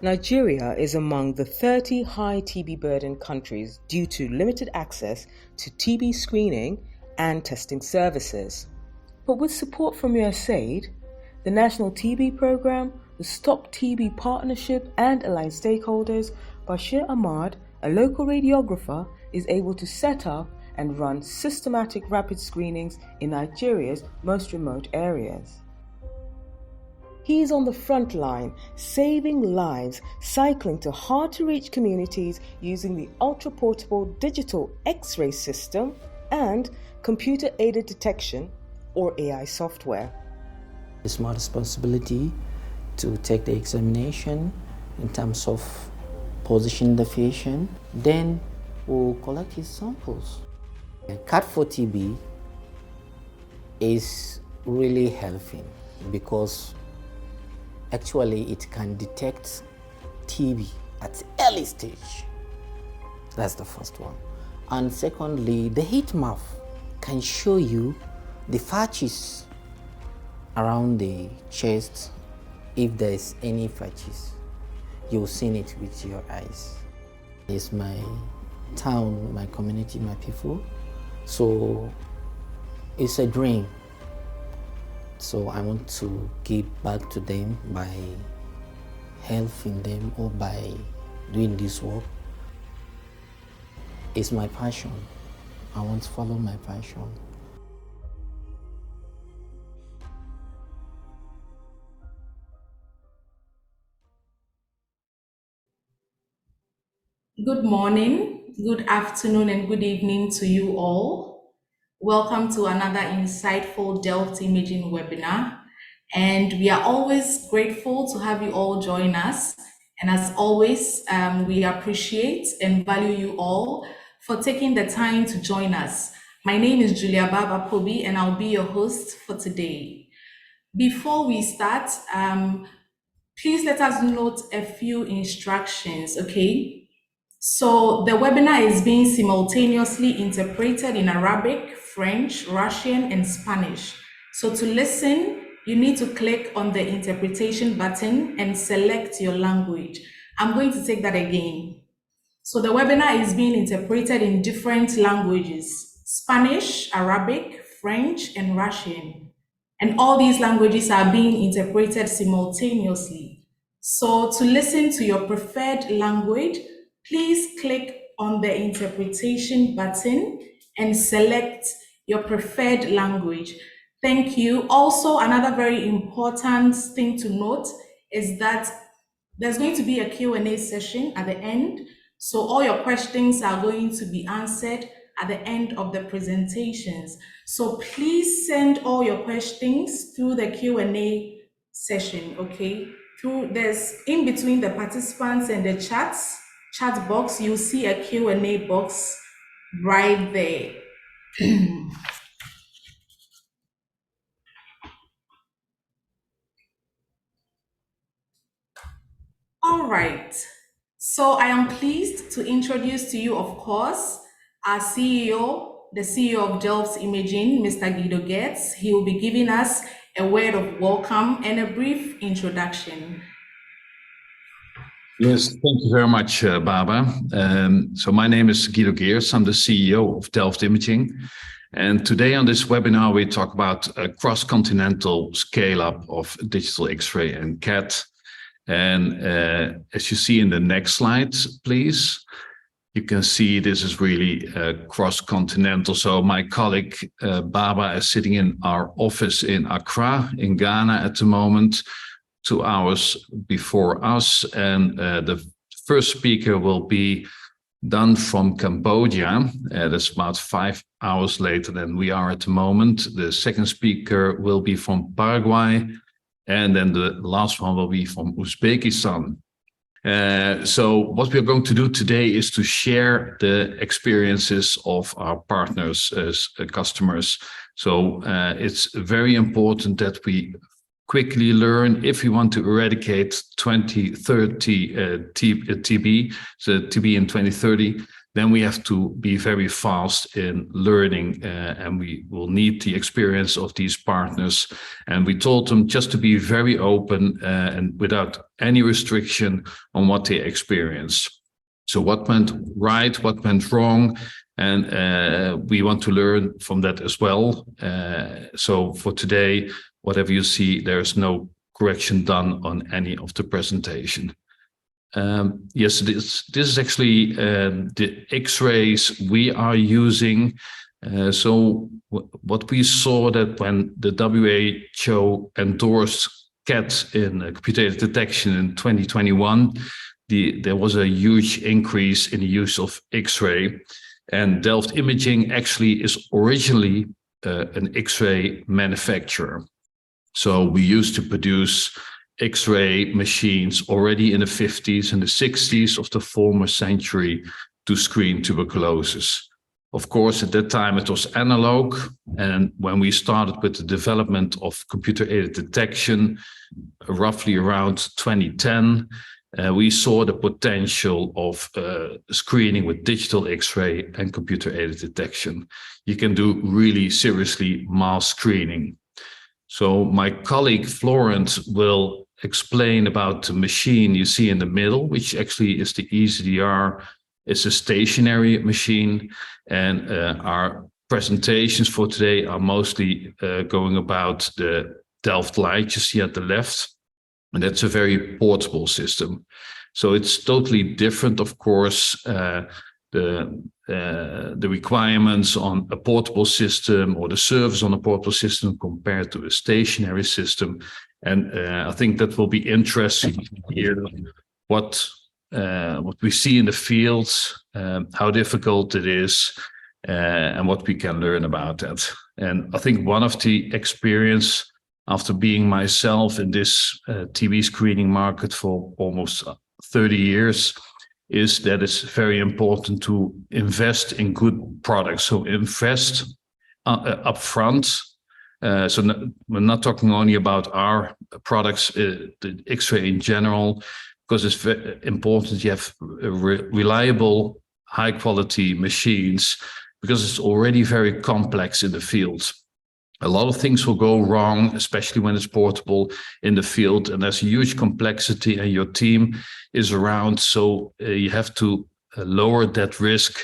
Nigeria is among the 30 high TB burden countries due to limited access to TB screening and testing services. But with support from USAID, the National TB Programme, the Stop TB Partnership and aligned stakeholders, Bashir Ahmad, a local radiographer, is able to set up and run systematic rapid screenings in Nigeria's most remote areas. He is on the front line, saving lives, cycling to hard-to-reach communities using the ultra-portable digital X-ray system and computer-aided detection, or AI software. It's my responsibility to take the examination in terms of position the patient, then we'll collect his samples. CAD for TB is really helping because actually it can detect TB at early stage. That's the first one. And secondly, the heat map can show you the patches around the chest. If there is any patches, you'll see it with your eyes. It's my town, my community, my people. So it's a dream. So I want to give back to them by helping them or by doing this work. It's my passion. I want to follow my passion. Good morning, good afternoon, and good evening to you all. Welcome to another insightful Delft Imaging webinar. And we are always grateful to have you all join us. And as always, we appreciate and value you all for taking the time to join us. My name is Baaba Pobee, and I'll be your host for today. Before we start, please let us note a few instructions, okay? So the webinar is being simultaneously interpreted in Arabic, French, Russian, and Spanish. So to listen, you need to click on the interpretation button and select your language. I'm going to take that again. So the webinar is being interpreted in different languages: Spanish, Arabic, French, and Russian. And all these languages are being interpreted simultaneously. So to listen to your preferred language, please click on the interpretation button and select your preferred language. Thank you. Also, another very important thing to note is that there's going to be a Q&A session at the end. So all your questions are going to be answered at the end of the presentations. So please send all your questions through the Q&A session, okay? There's in between the participants and the chat box, you'll see a Q&A box right there. All right, so I am pleased to introduce to you, of course, our CEO, the CEO of Delft Imaging, Mr. Guido Geerts. He will be giving us a word of welcome and a brief introduction. Yes, thank you very much, Baaba. So my name is Guido Geerts. I'm the CEO of Delft Imaging. And today on this webinar, we talk about a cross-continental scale-up of digital X-ray and CAD. And as you see in the next slide, please, you can see this is really cross-continental. So my colleague Baaba is sitting in our office in Accra, in Ghana at the moment, 2 hours before us. And the first speaker will be done from Cambodia. That's about 5 hours later than we are at the moment. The second speaker will be from Paraguay. And then the last one will be from Uzbekistan. So what we're going to do today is to share the experiences of our partners as customers. So it's very important that we quickly learn if we want to eradicate 2030 TB, so TB in 2030, then we have to be very fast in learning, and we will need the experience of these partners. And we told them just to be very open and without any restriction on what they experience. So what went right, what went wrong, and we want to learn from that as well. So for today, whatever you see, there's no correction done on any of the presentation. Yes, this is actually the X-rays we are using. So what we saw that when the WHO endorsed CAD in computer-aided detection in 2021, there was a huge increase in the use of X-ray. And Delft Imaging actually is originally an X-ray manufacturer. So we used to produce X-ray machines already in the 50s and the 60s of the former century to screen tuberculosis. Of course, at that time it was analog, and when we started with the development of computer-aided detection, roughly around 2010, we saw the potential of screening with digital X-ray and computer-aided detection. You can do really seriously mass screening. So my colleague Florent will explain about the machine you see in the middle, which actually is the EasyDR. It's a stationary machine, and our presentations for today are mostly going about the Delft light you see at the left, and that's a very portable system. So it's totally different, of course, the requirements on a portable system or the service on a portable system compared to a stationary system. And I think that will be interesting to hear what we see in the fields, how difficult it is, and what we can learn about that. And I think one of the experience after being myself in this TB screening market for almost 30 years is that it's very important to invest in good products. So invest upfront. So we're not talking only about our products, the X-ray in general, because it's very important you have reliable, high-quality machines, because it's already very complex in the field. A lot of things will go wrong, especially when it's portable in the field, and there's a huge complexity, and your team is around, so you have to lower that risk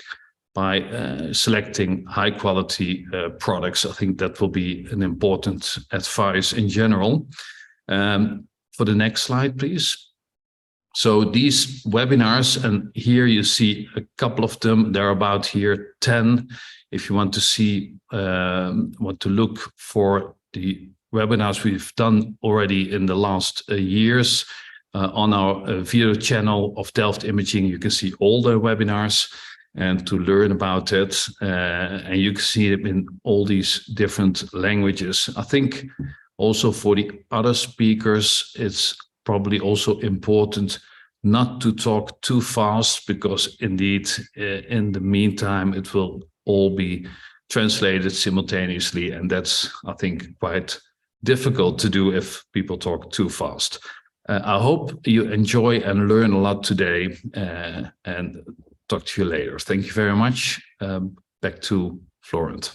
by selecting high-quality products. I think that will be an important advice in general. For the next slide, please. So these webinars, and here you see a couple of them. There are about here 10. If you want to see, want to look for the webinars we've done already in the last years on our video channel of Delft Imaging, you can see all the webinars and to learn about it. And you can see it in all these different languages. I think also for the other speakers, it's probably also important not to talk too fast, because indeed, in the meantime, it will all be translated simultaneously, and that's, I think, quite difficult to do if people talk too fast. I hope you enjoy and learn a lot today, and talk to you later. Thank you very much. Back to Florent.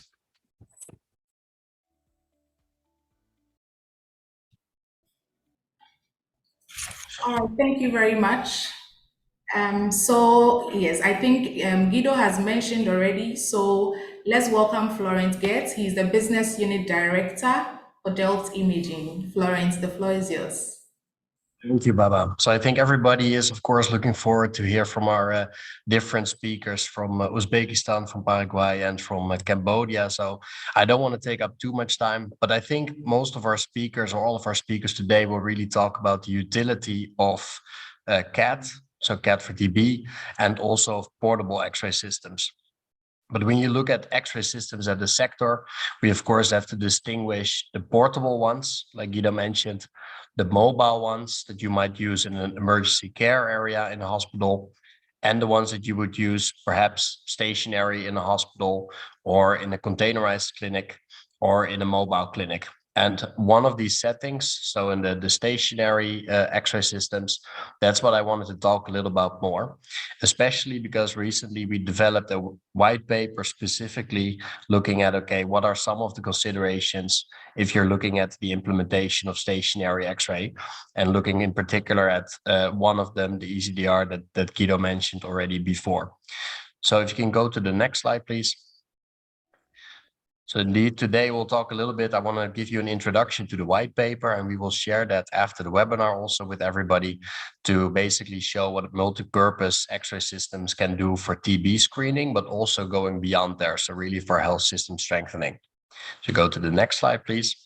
All right, thank you very much. So yes, I think Guido has mentioned already. So let's welcome Florent Geerts. He's the Business Unit Director for Delft Imaging. Florent, the floor is yours. Thank you, Baaba. So I think everybody is, of course, looking forward to hear from our different speakers from Uzbekistan, from Paraguay, and from Cambodia. So I don't want to take up too much time, but I think most of our speakers, or all of our speakers today, will really talk about the utility of CAD, so CAD for TB, and also of portable X-ray systems. But when you look at X-ray systems as a sector, we of course have to distinguish the portable ones, like Guido mentioned, the mobile ones that you might use in an emergency care area in a hospital, and the ones that you would use perhaps stationary in a hospital or in a containerized clinic or in a mobile clinic. And one of these settings, so in the stationary X-ray systems, that's what I wanted to talk a little about more, especially because recently we developed a white paper specifically looking at, okay, what are some of the considerations if you're looking at the implementation of stationary X-ray, and looking in particular at one of them, the EasyDR that Guido mentioned already before. So if you can go to the next slide, please. So indeed, today we'll talk a little bit. I want to give you an introduction to the white paper, and we will share that after the webinar also with everybody to basically show what multi-purpose X-ray systems can do for TB screening, but also going beyond there. So really for health system strengthening. So go to the next slide, please.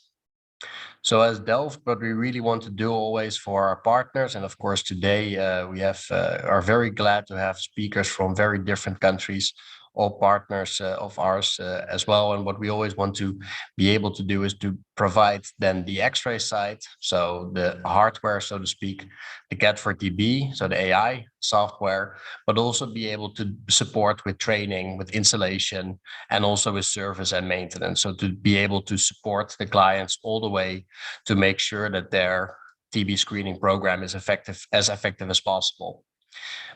So as Delft, what we really want to do always for our partners, and of course today we are very glad to have speakers from very different countries, all partners of ours as well. And what we always want to be able to do is to provide then the X-ray side, so the hardware, so to speak, the CAD for TB, so the AI software, but also be able to support with training, with installation, and also with service and maintenance. So to be able to support the clients all the way to make sure that their TB screening program is effective as possible.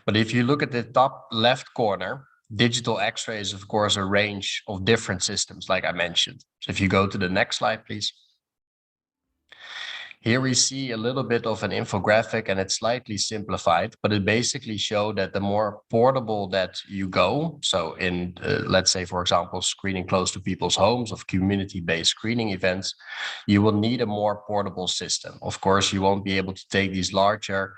But if you look at the top left corner, digital X-ray is, of course, a range of different systems, like I mentioned. So if you go to the next slide, please. Here we see a little bit of an infographic, and it's slightly simplified, but it basically shows that the more portable that you go, so in, let's say, for example, screening close to people's homes of community-based screening events, you will need a more portable system. Of course, you won't be able to take these larger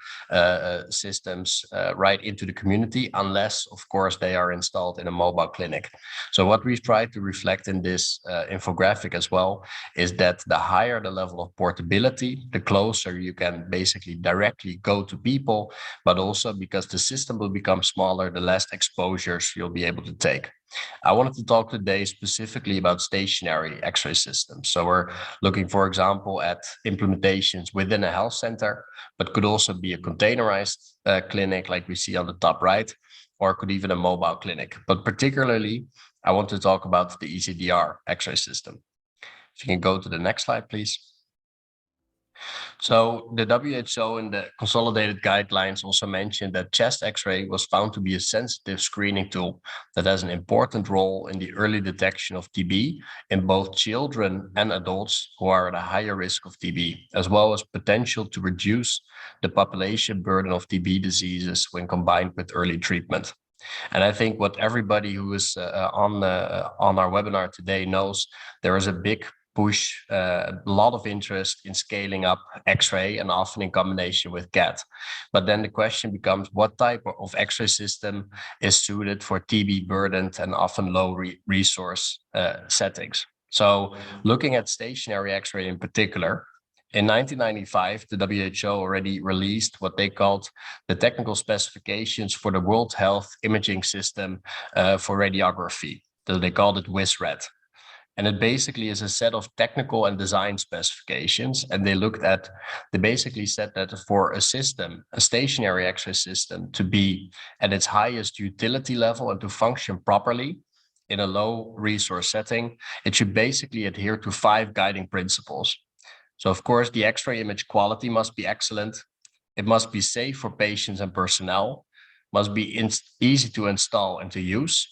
systems right into the community unless, of course, they are installed in a mobile clinic. So what we've tried to reflect in this infographic as well is that the higher the level of portability, the closer you can basically directly go to people, but also because the system will become smaller, the less exposures you'll be able to take. I wanted to talk today specifically about stationary X-ray systems. So we're looking, for example, at implementations within a health center, but could also be a containerized clinic like we see on the top right, or could even a mobile clinic. But particularly, I want to talk about the EasyDR X-ray system. If you can go to the next slide, please. So the WHO in the consolidated guidelines also mentioned that chest X-ray was found to be a sensitive screening tool that has an important role in the early detection of TB in both children and adults who are at a higher risk of TB, as well as potential to reduce the population burden of TB diseases when combined with early treatment. And I think what everybody who is on our webinar today knows, there is a big push, a lot of interest in scaling up X-ray, and often in combination with CAD. But then the question becomes, what type of X-ray system is suited for TB burdened and often low resource settings? So looking at stationary X-ray in particular, in 1995, the WHO already released what they called the technical specifications for the World Health Imaging System for radiography. So they called it WISRAD. And it basically is a set of technical and design specifications. And they basically said that for a system, a stationary X-ray system, to be at its highest utility level and to function properly in a low resource setting, it should basically adhere to 5 guiding principles. So of course, the X-ray image quality must be excellent. It must be safe for patients and personnel, must be easy to install and to use.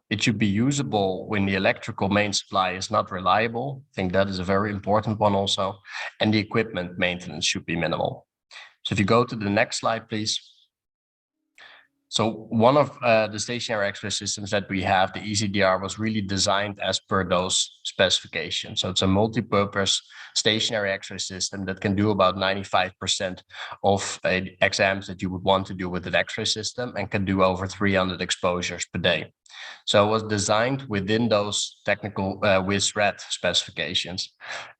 It should be usable when the electrical main supply is not reliable. I think that is a very important one also. And the equipment maintenance should be minimal. So if you go to the next slide, please. So one of the stationary X-ray systems that we have, the EasyDR, was really designed as per those specifications. So it's a multi-purpose stationary X-ray system that can do about 95% of exams that you would want to do with an X-ray system, and can do over 300 exposures per day. So it was designed within those technical WISRAD specifications.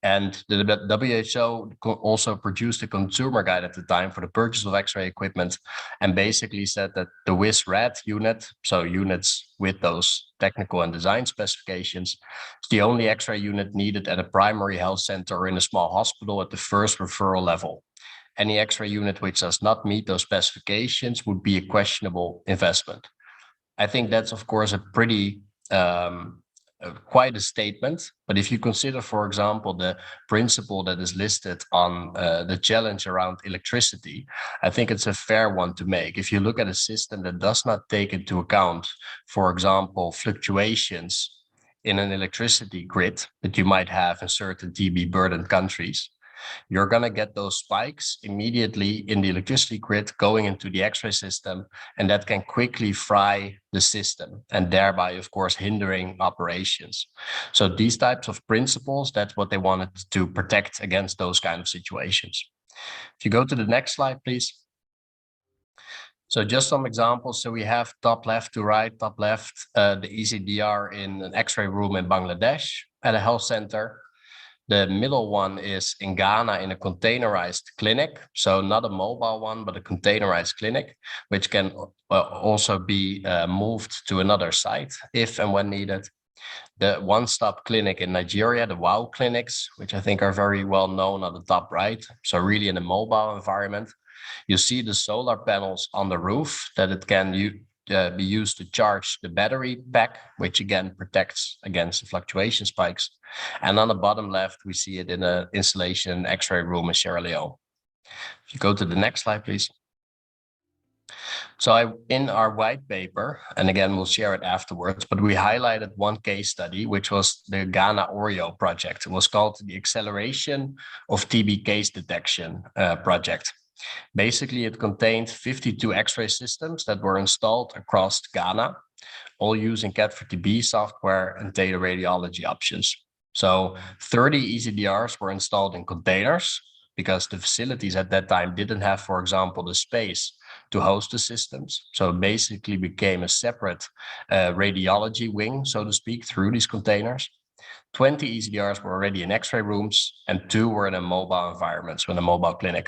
And the WHO also produced a consumer guide at the time for the purchase of X-ray equipment, and basically said that the WISRAD unit, so units with those technical and design specifications, is the only X-ray unit needed at a primary health center or in a small hospital at the first referral level. Any X-ray unit which does not meet those specifications would be a questionable investment. I think that's, of course, a pretty quite a statement. But if you consider, for example, the principle that is listed on the challenge around electricity, I think it's a fair one to make. If you look at a system that does not take into account, for example, fluctuations in an electricity grid that you might have in certain TB burdened countries, you're going to get those spikes immediately in the electricity grid going into the X-ray system, and that can quickly fry the system and thereby, of course, hindering operations. So these types of principles, that's what they wanted to protect against those kind of situations. If you go to the next slide, please. So just some examples. So we have top left to right, top left, the EasyDR in an X-ray room in Bangladesh at a health center. The middle one is in Ghana in a containerized clinic. So not a mobile one, but a containerized clinic, which can also be moved to another site if and when needed. The one-stop clinic in Nigeria, the WOW clinics, which I think are very well known on the top right. So really in a mobile environment. You see the solar panels on the roof that it can be used to charge the battery pack, which again protects against the fluctuation spikes. And on the bottom left, we see it in an installation X-ray room in Sierra Leone. If you go to the next slide, please. So in our white paper, and again, we'll share it afterwards, but we highlighted one case study, which was the Ghana Oreo project. It was called the Acceleration of TB Case Detection project. Basically, it contained 52 X-ray systems that were installed across Ghana, all using CAD/TB software and data radiology options. So 30 EasyDRs were installed in containers because the facilities at that time didn't have, for example, the space to host the systems. So it basically became a separate radiology wing, so to speak, through these containers. 20 EasyDRs were already in X-ray rooms and 2 were in a mobile environment, so in a mobile clinic.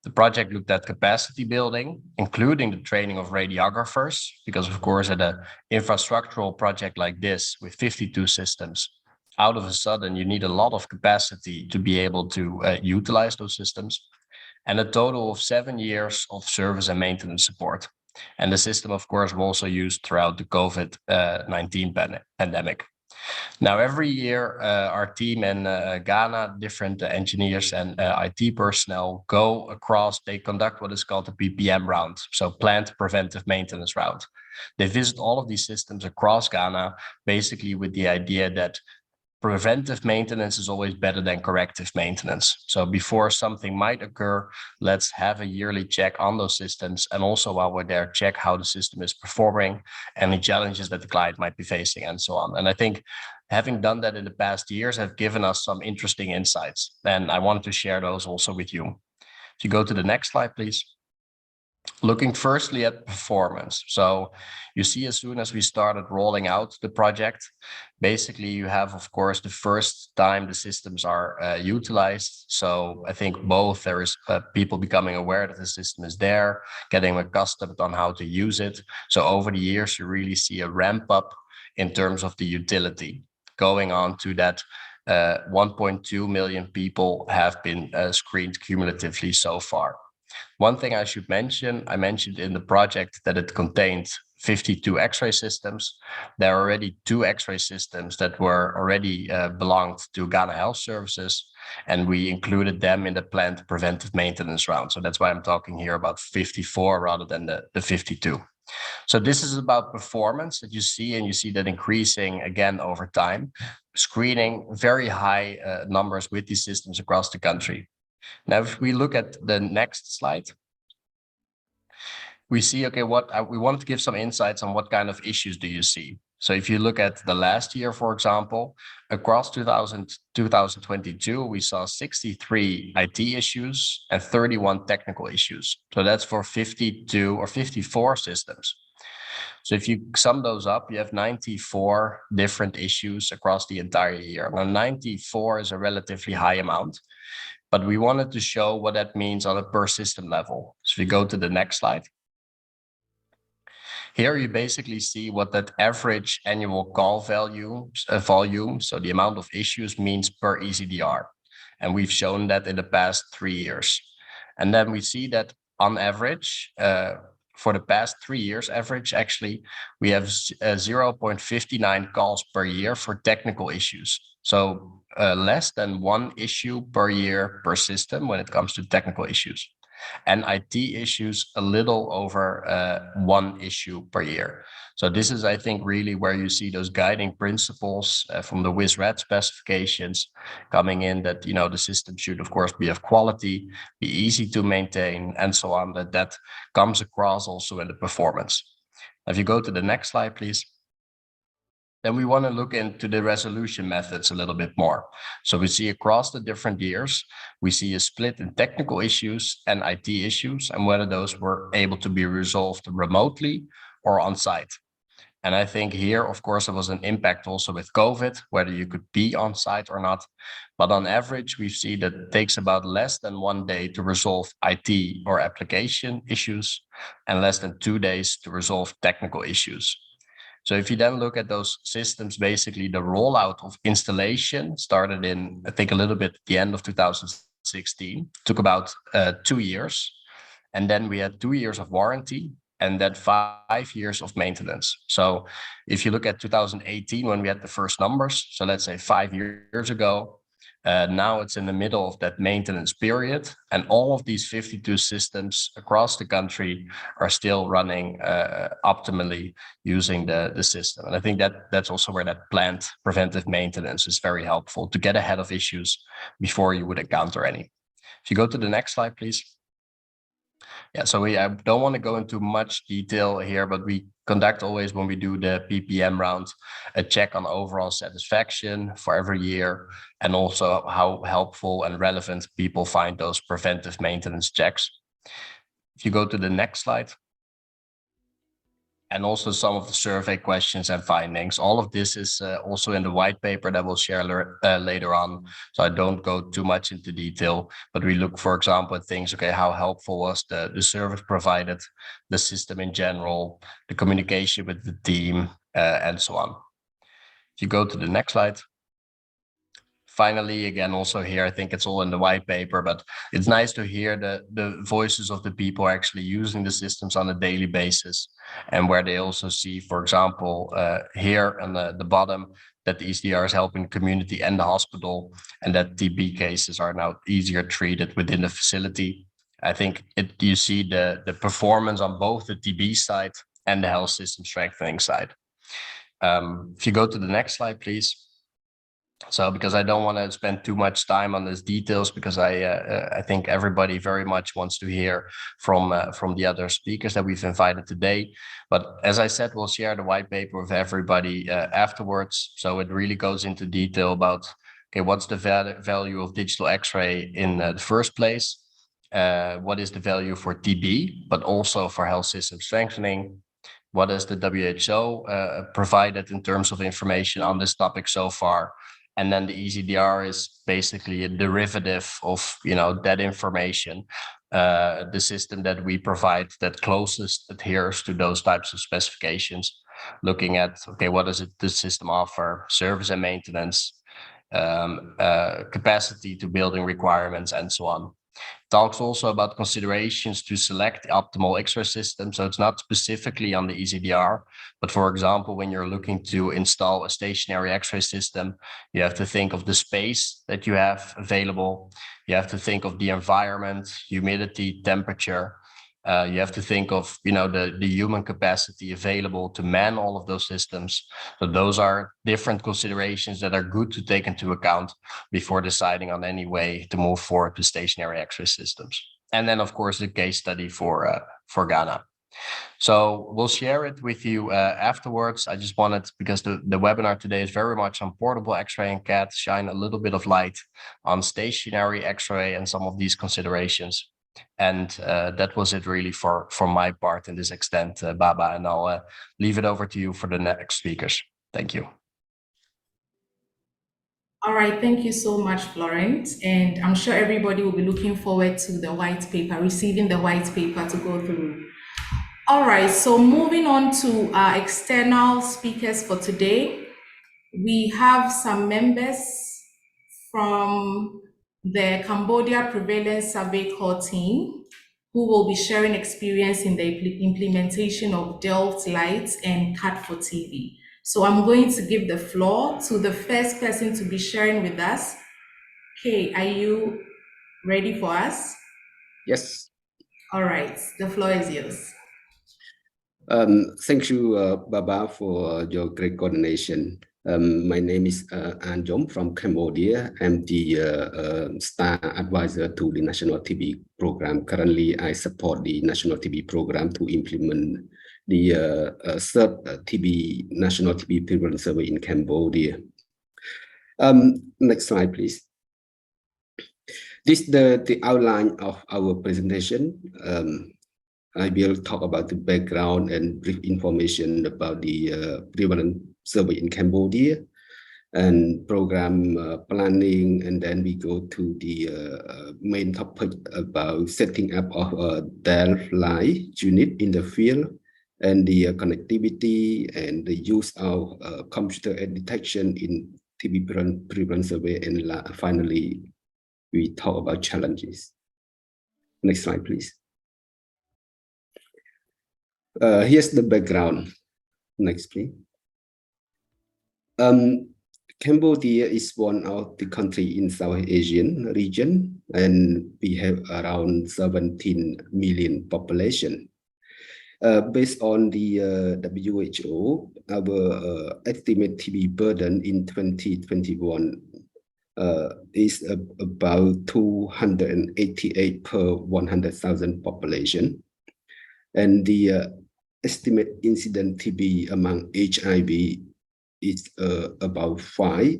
The project looked at capacity building, including the training of radiographers, because of course at an infrastructural project like this with 52 systems, out of a sudden you need a lot of capacity to be able to utilize those systems, and a total of 7 years of service and maintenance support. And the system, of course, was also used throughout the COVID-19 pandemic. Now, every year, our team in Ghana, different engineers and IT personnel go across, they conduct what is called the PPM round, so Plant Preventive Maintenance round. They visit all of these systems across Ghana, basically with the idea that preventive maintenance is always better than corrective maintenance. So before something might occur, let's have a yearly check on those systems. And also while we're there, check how the system is performing, any challenges that the client might be facing and so on. And I think having done that in the past years have given us some interesting insights. And I wanted to share those also with you. If you go to the next slide, please. Looking firstly at performance. So you see, as soon as we started rolling out the project, basically you have, of course, the first time the systems are utilized. So I think both there is people becoming aware that the system is there, getting accustomed on how to use it. So over the years, you really see a ramp up in terms of the utility, going on to that 1.2 million people have been screened cumulatively so far. One thing I should mention, I mentioned in the project that it contained 52 X-ray systems. There are already 2 X-ray systems that were already belonged to Ghana Health Services, and we included them in the planned preventive maintenance round. So that's why I'm talking here about 54 rather than the 52. So this is about performance that you see, and you see that increasing again over time, screening very high numbers with these systems across the country. Now, if we look at the next slide, we see, okay, we wanted to give some insights on what kind of issues do you see. So if you look at the last year, for example, across 2022, we saw 63 IT issues and 31 technical issues. So that's for 52 or 54 systems. So if you sum those up, you have 94 different issues across the entire year. Now, 94 is a relatively high amount, but we wanted to show what that means on a per system level. So if we go to the next slide. Here you basically see what that average annual call volume, so the amount of issues means per EasyDR. And we've shown that in the past 3 years. And then we see that on average, for the past 3 years average, actually, we have 0.59 calls per year for technical issues. So less than 1 issue per year per system when it comes to technical issues. And IT issues a little over 1 issue per year. So this is, I think, really where you see those guiding principles from the WIS-RAD specifications coming in, that, you know, the system should, of course, be of quality, be easy to maintain, and so on, that comes across also in the performance. If you go to the next slide, please. Then we want to look into the resolution methods a little bit more. So we see across the different years, we see a split in technical issues and IT issues, and whether those were able to be resolved remotely or on site. And I think here, of course, there was an impact also with COVID, whether you could be on site or not. But on average, we see that it takes about less than 1 day to resolve IT or application issues, and less than 2 days to resolve technical issues. So if you then look at those systems, basically the rollout of installation started in, I think, a little bit at the end of 2016, took about 2 years. And then we had 2 years of warranty, and then 5 years of maintenance. So if you look at 2018, when we had the first numbers, so let's say 5 years ago, now it's in the middle of that maintenance period, and all of these 52 systems across the country are still running optimally using the system. And I think that's also where that planned preventive maintenance is very helpful to get ahead of issues before you would encounter any. If you go to the next slide, please. Yeah, so I don't want to go into much detail here, but we conduct always, when we do the PPM round, a check on overall satisfaction for every year, and also how helpful and relevant people find those preventive maintenance checks. If you go to the next slide. And also some of the survey questions and findings. All of this is also in the white paper that we'll share later on. So I don't go too much into detail, but we look, for example, at things, okay, how helpful was the service provided, the system in general, the communication with the team, and so on. If you go to the next slide. Finally, again, also here, I think it's all in the white paper, but it's nice to hear the voices of the people actually using the systems on a daily basis, and where they also see, for example, here on the bottom, that the EasyDR is helping the community and the hospital, and that TB cases are now easier treated within the facility. I think you see the performance on both the TB side and the health system strengthening side. If you go to the next slide, please. So, because I don't want to spend too much time on these details, because I think everybody very much wants to hear from the other speakers that we've invited today. But as I said, we'll share the white paper with everybody afterwards. So it really goes into detail about, okay, what's the value of digital X-ray in the first place? What is the value for TB, but also for health system strengthening? What has the WHO provided in terms of information on this topic so far? And then the EasyDR is basically a derivative of, you know, that information, the system that we provide that closest adheres to those types of specifications, looking at, okay, what does the system offer, service and maintenance, capacity to building requirements, and so on. Talks also about considerations to select the optimal X-ray system. So it's not specifically on the EasyDR, but for example, when you're looking to install a stationary X-ray system, you have to think of the space that you have available. You have to think of the environment, humidity, temperature. You have to think of, you know, the human capacity available to man all of those systems. So those are different considerations that are good to take into account before deciding on any way to move forward to stationary X-ray systems. And then, of course, the case study for Ghana. So we'll share it with you afterwards. I just wanted, because the webinar today is very much on portable X-ray and CAD, shine a little bit of light on stationary X-ray and some of these considerations. And that was it really for my part in this extent, Baaba, and I'll leave it over to you for the next speakers. Thank you. All right, thank you so much, Florent. And I'm sure everybody will be looking forward to the white paper, receiving the white paper to go through. All right, so moving on to our external speakers for today, we have some members from the Cambodia Prevalence Survey Core team who will be sharing experience in the implementation of Delft Lights and CAD for TB. So I'm going to give the floor to the first person to be sharing with us. Kay, are you ready for us? Yes. All right, the floor is yours. Thank you, Baaba, for your great coordination. My name is Anjom from Cambodia. I'm the star advisor to the National TB program. Currently, I support the National TB program to implement the third National TB Prevalence Survey in Cambodia. Next slide, please. This is the outline of our presentation. I will talk about the background and brief information about the prevalence survey in Cambodia and program planning, and then we go to the main topic about setting up of a Delft Light unit in the field and the connectivity and the use of computer aid detection in TB prevalence survey, and finally we talk about challenges. Next slide, please. Here's the background. Next, please. Cambodia is one of the countries in South Asian region, and we have around 17 million population. Based on the WHO, our estimate TB burden in 2021 is about 288 per 100,000 population. And the estimate incident TB among HIV is about 5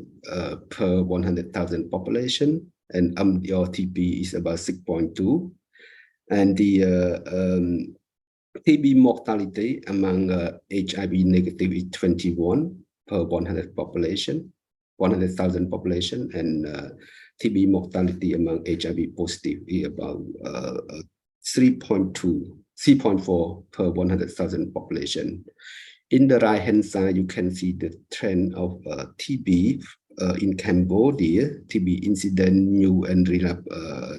per 100,000 population, and your TB is about 6.2. And the TB mortality among HIV negative is 21 per 100,000 population, and TB mortality among HIV positive is about 3.4 per 100,000 population. In the right-hand side, you can see the trend of TB in Cambodia. TB incident, new and relapse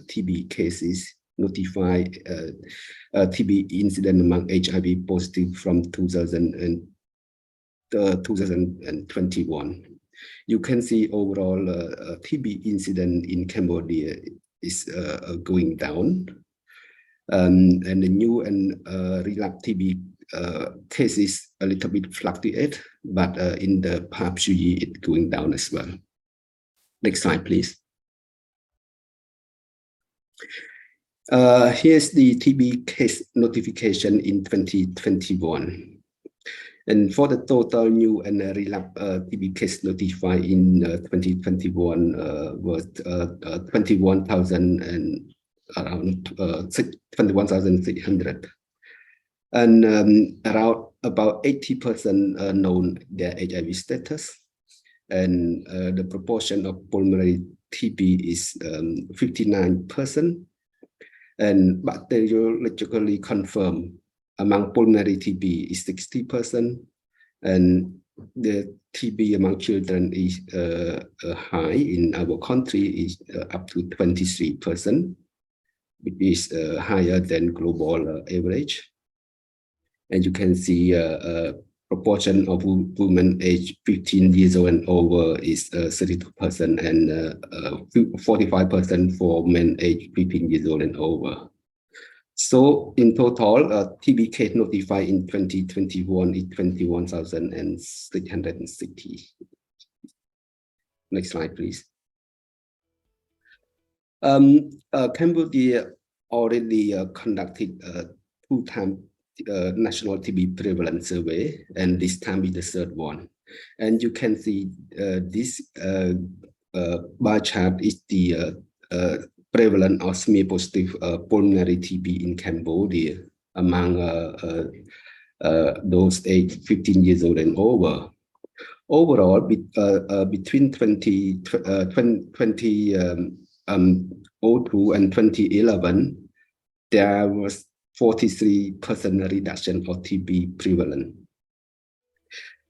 TB cases notified TB incident among HIV positive from 2021. You can see overall TB incident in Cambodia is going down. And the new and relapse TB cases a little bit fluctuate, but in the past few years, it's going down as well. Next slide, please. Here's the TB case notification in 2021. And for the total new and relapse TB case notified in 2021 was 21,000 and around 21,600, and around about 80% known their HIV status, and the proportion of pulmonary TB is 59%, and bacteriologically confirmed among pulmonary TB is 60%, and the TB among children is high in our country, is up to 23%. Which is higher than global average. And you can see a proportion of women aged 15 years old and over is 32%, and 45% for men aged 15 years old and over. So in total, TB case notified in 2021 is 21,660. Next slide, please. Cambodia already conducted 2-time national TB prevalence survey, and this time is the third one. And you can see this bar chart is the prevalent or smear positive pulmonary TB in Cambodia among those aged 15 years old and over. Overall, between 2002 and 2011, there was 43% reduction of TB prevalence.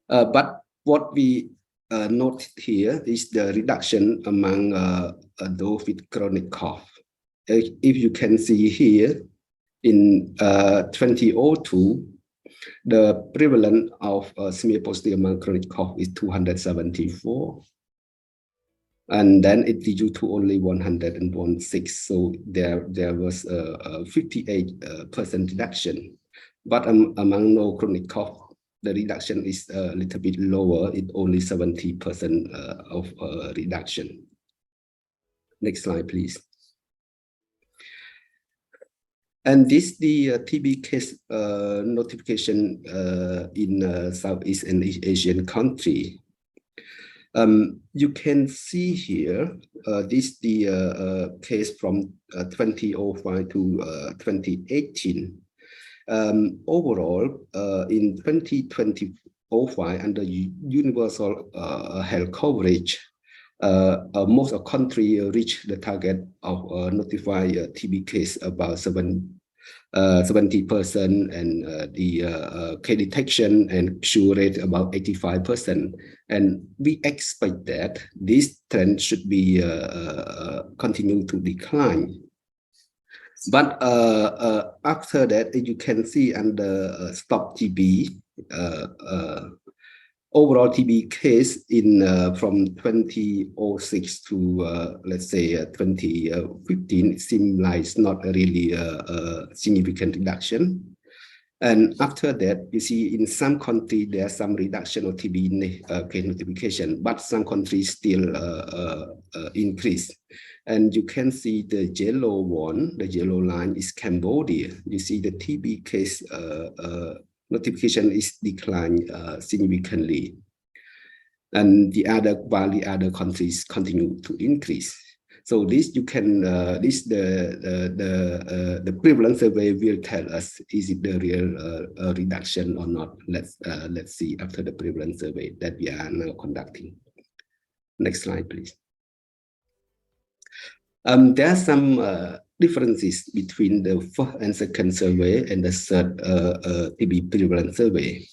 But what we note here is the reduction among those with chronic cough. If you can see here, In 2002, the prevalence of smear positive among chronic cough is 274. And then it reduced to only 116. So there was a 58% reduction. But among no chronic cough, the reduction is a little bit lower. It's only 70% of reduction. Next slide, please. And this the TB case notification in Southeast and Asian country. You can see here, this the case from 2005 to 2018. Overall, in 2005, under universal health coverage, most of country reached the target of notify TB case about 70%, and the case detection and cure rate about 85%. And we expect that this trend should be continue to decline. But after that, you can see under stop TB, overall TB case in from 2006 to let's say 2015, it seems like it's not really a significant reduction. And after that, you see in some countries there's some reduction of TB case notification, but some countries still increase. And you can see the yellow one, the yellow line is Cambodia. You see the TB case notification is declined significantly, and the other countries continue to increase. So this you can the prevalence survey will tell us, is it the real reduction or not. Let's see after the prevalence survey that we are now conducting. Next slide, please. There are some differences between the first and second survey and the third TB prevalence survey.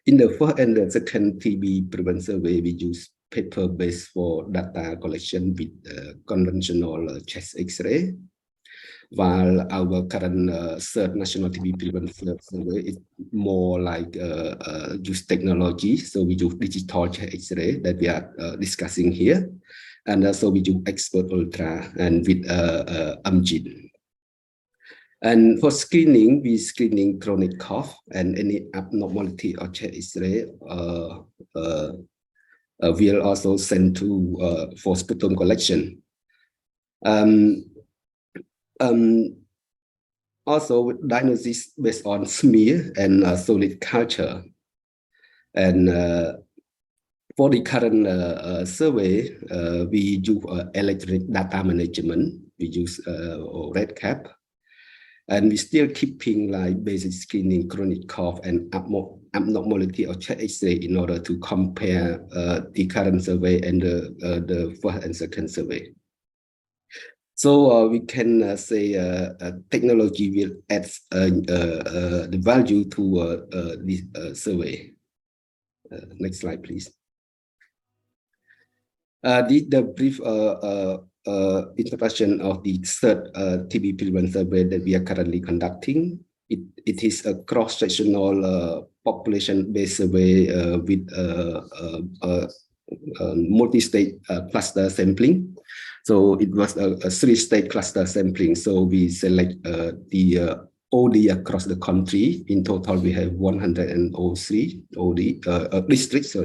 In the first and the second TB prevalence survey, we use paper-based for data collection with conventional chest X-ray, while our current third national TB prevalence survey is more like use technology. So we use digital chest X-ray that we are discussing here. And also we do expert ultra and with Amgen. And for screening, we screening chronic cough and any abnormality of chest X-ray. We'll also send to for sputum collection. Also diagnosis based on smear and solid culture. And for the current survey, we use electronic data management. We use RedCap, and we still keeping like basic screening chronic cough and abnormality of chest X-ray in order to compare the current survey and the first and second survey. So we can say technology will add the value to this survey. Next slide, please. The brief introduction of the third TB prevalence survey that we are currently conducting. It is a cross-sectional population-based survey with multi-state cluster sampling. So it was a 3-state cluster sampling. So we select the OD across the country. In total, we have 103 OD districts.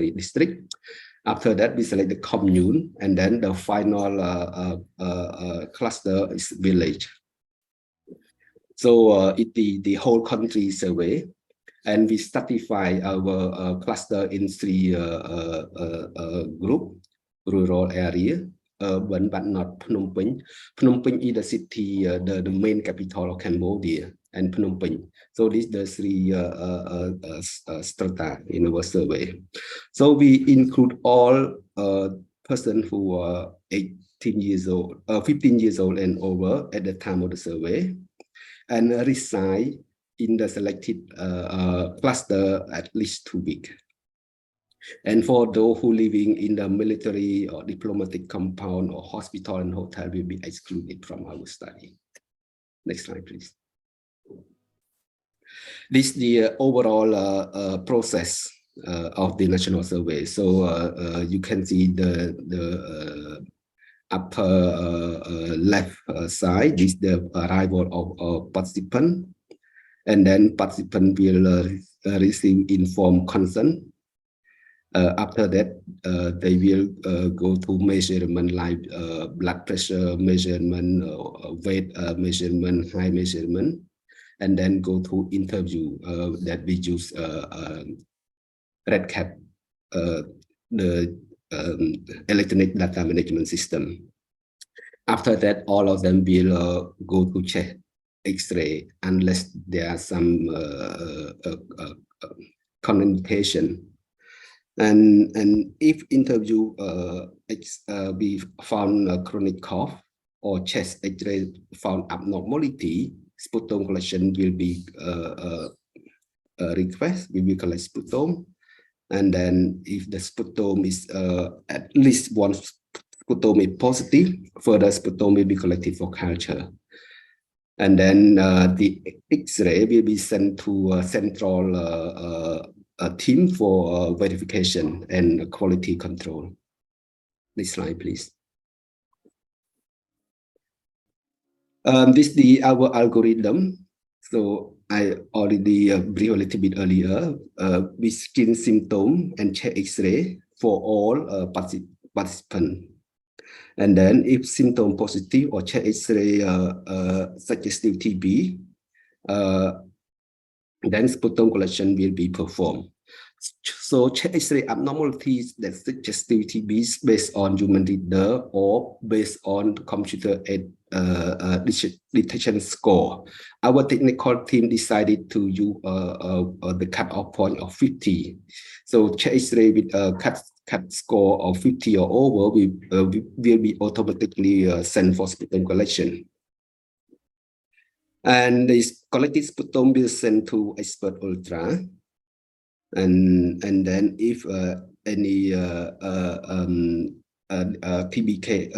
After that, we select the commune, and then the final cluster is village. So it the whole country survey, and we stratify our cluster in 3 group: rural area, urban but not Phnom Penh. Phnom Penh is the city, the main capital of Cambodia, and Phnom Penh. So these are the 3 strata in our survey. So we include all persons who are 18 years old, 15 years old and over at the time of the survey, and reside in the selected cluster at least 2 weeks. And for those who living in the military or diplomatic compound or hospital and hotel will be excluded from our study. Next slide, please. This is the overall process of the national survey. So you can see the upper left side is the arrival of participant, and then participant will receive informed consent. After that, they will go to measurement like blood pressure measurement, weight measurement, height measurement, and then go to interview that we use RedCap, the electronic data management system. After that, all of them will go to check X-ray unless there are some communication. And if interview we found chronic cough or chest X-ray found abnormality, sputum collection will be request. We will collect sputum, and then if the sputum is at least one sputum is positive, further sputum will be collected for culture. And then the X-ray will be sent to a central team for verification and quality control. Next slide, please. This is our algorithm. So I already briefed a little bit earlier. We screen symptom and check X-ray for all participants. And then if symptom positive or check X-ray suggestive TB, then sputum collection will be performed. So check X-ray abnormalities that suggestive TB based on human reader or based on computer detection score. Our technical team decided to use the cutoff point of 50. So check X-ray with a cut score of 50 or over will be automatically sent for sputum collection. And this collected sputum will send to expert ultra. And then if any TBK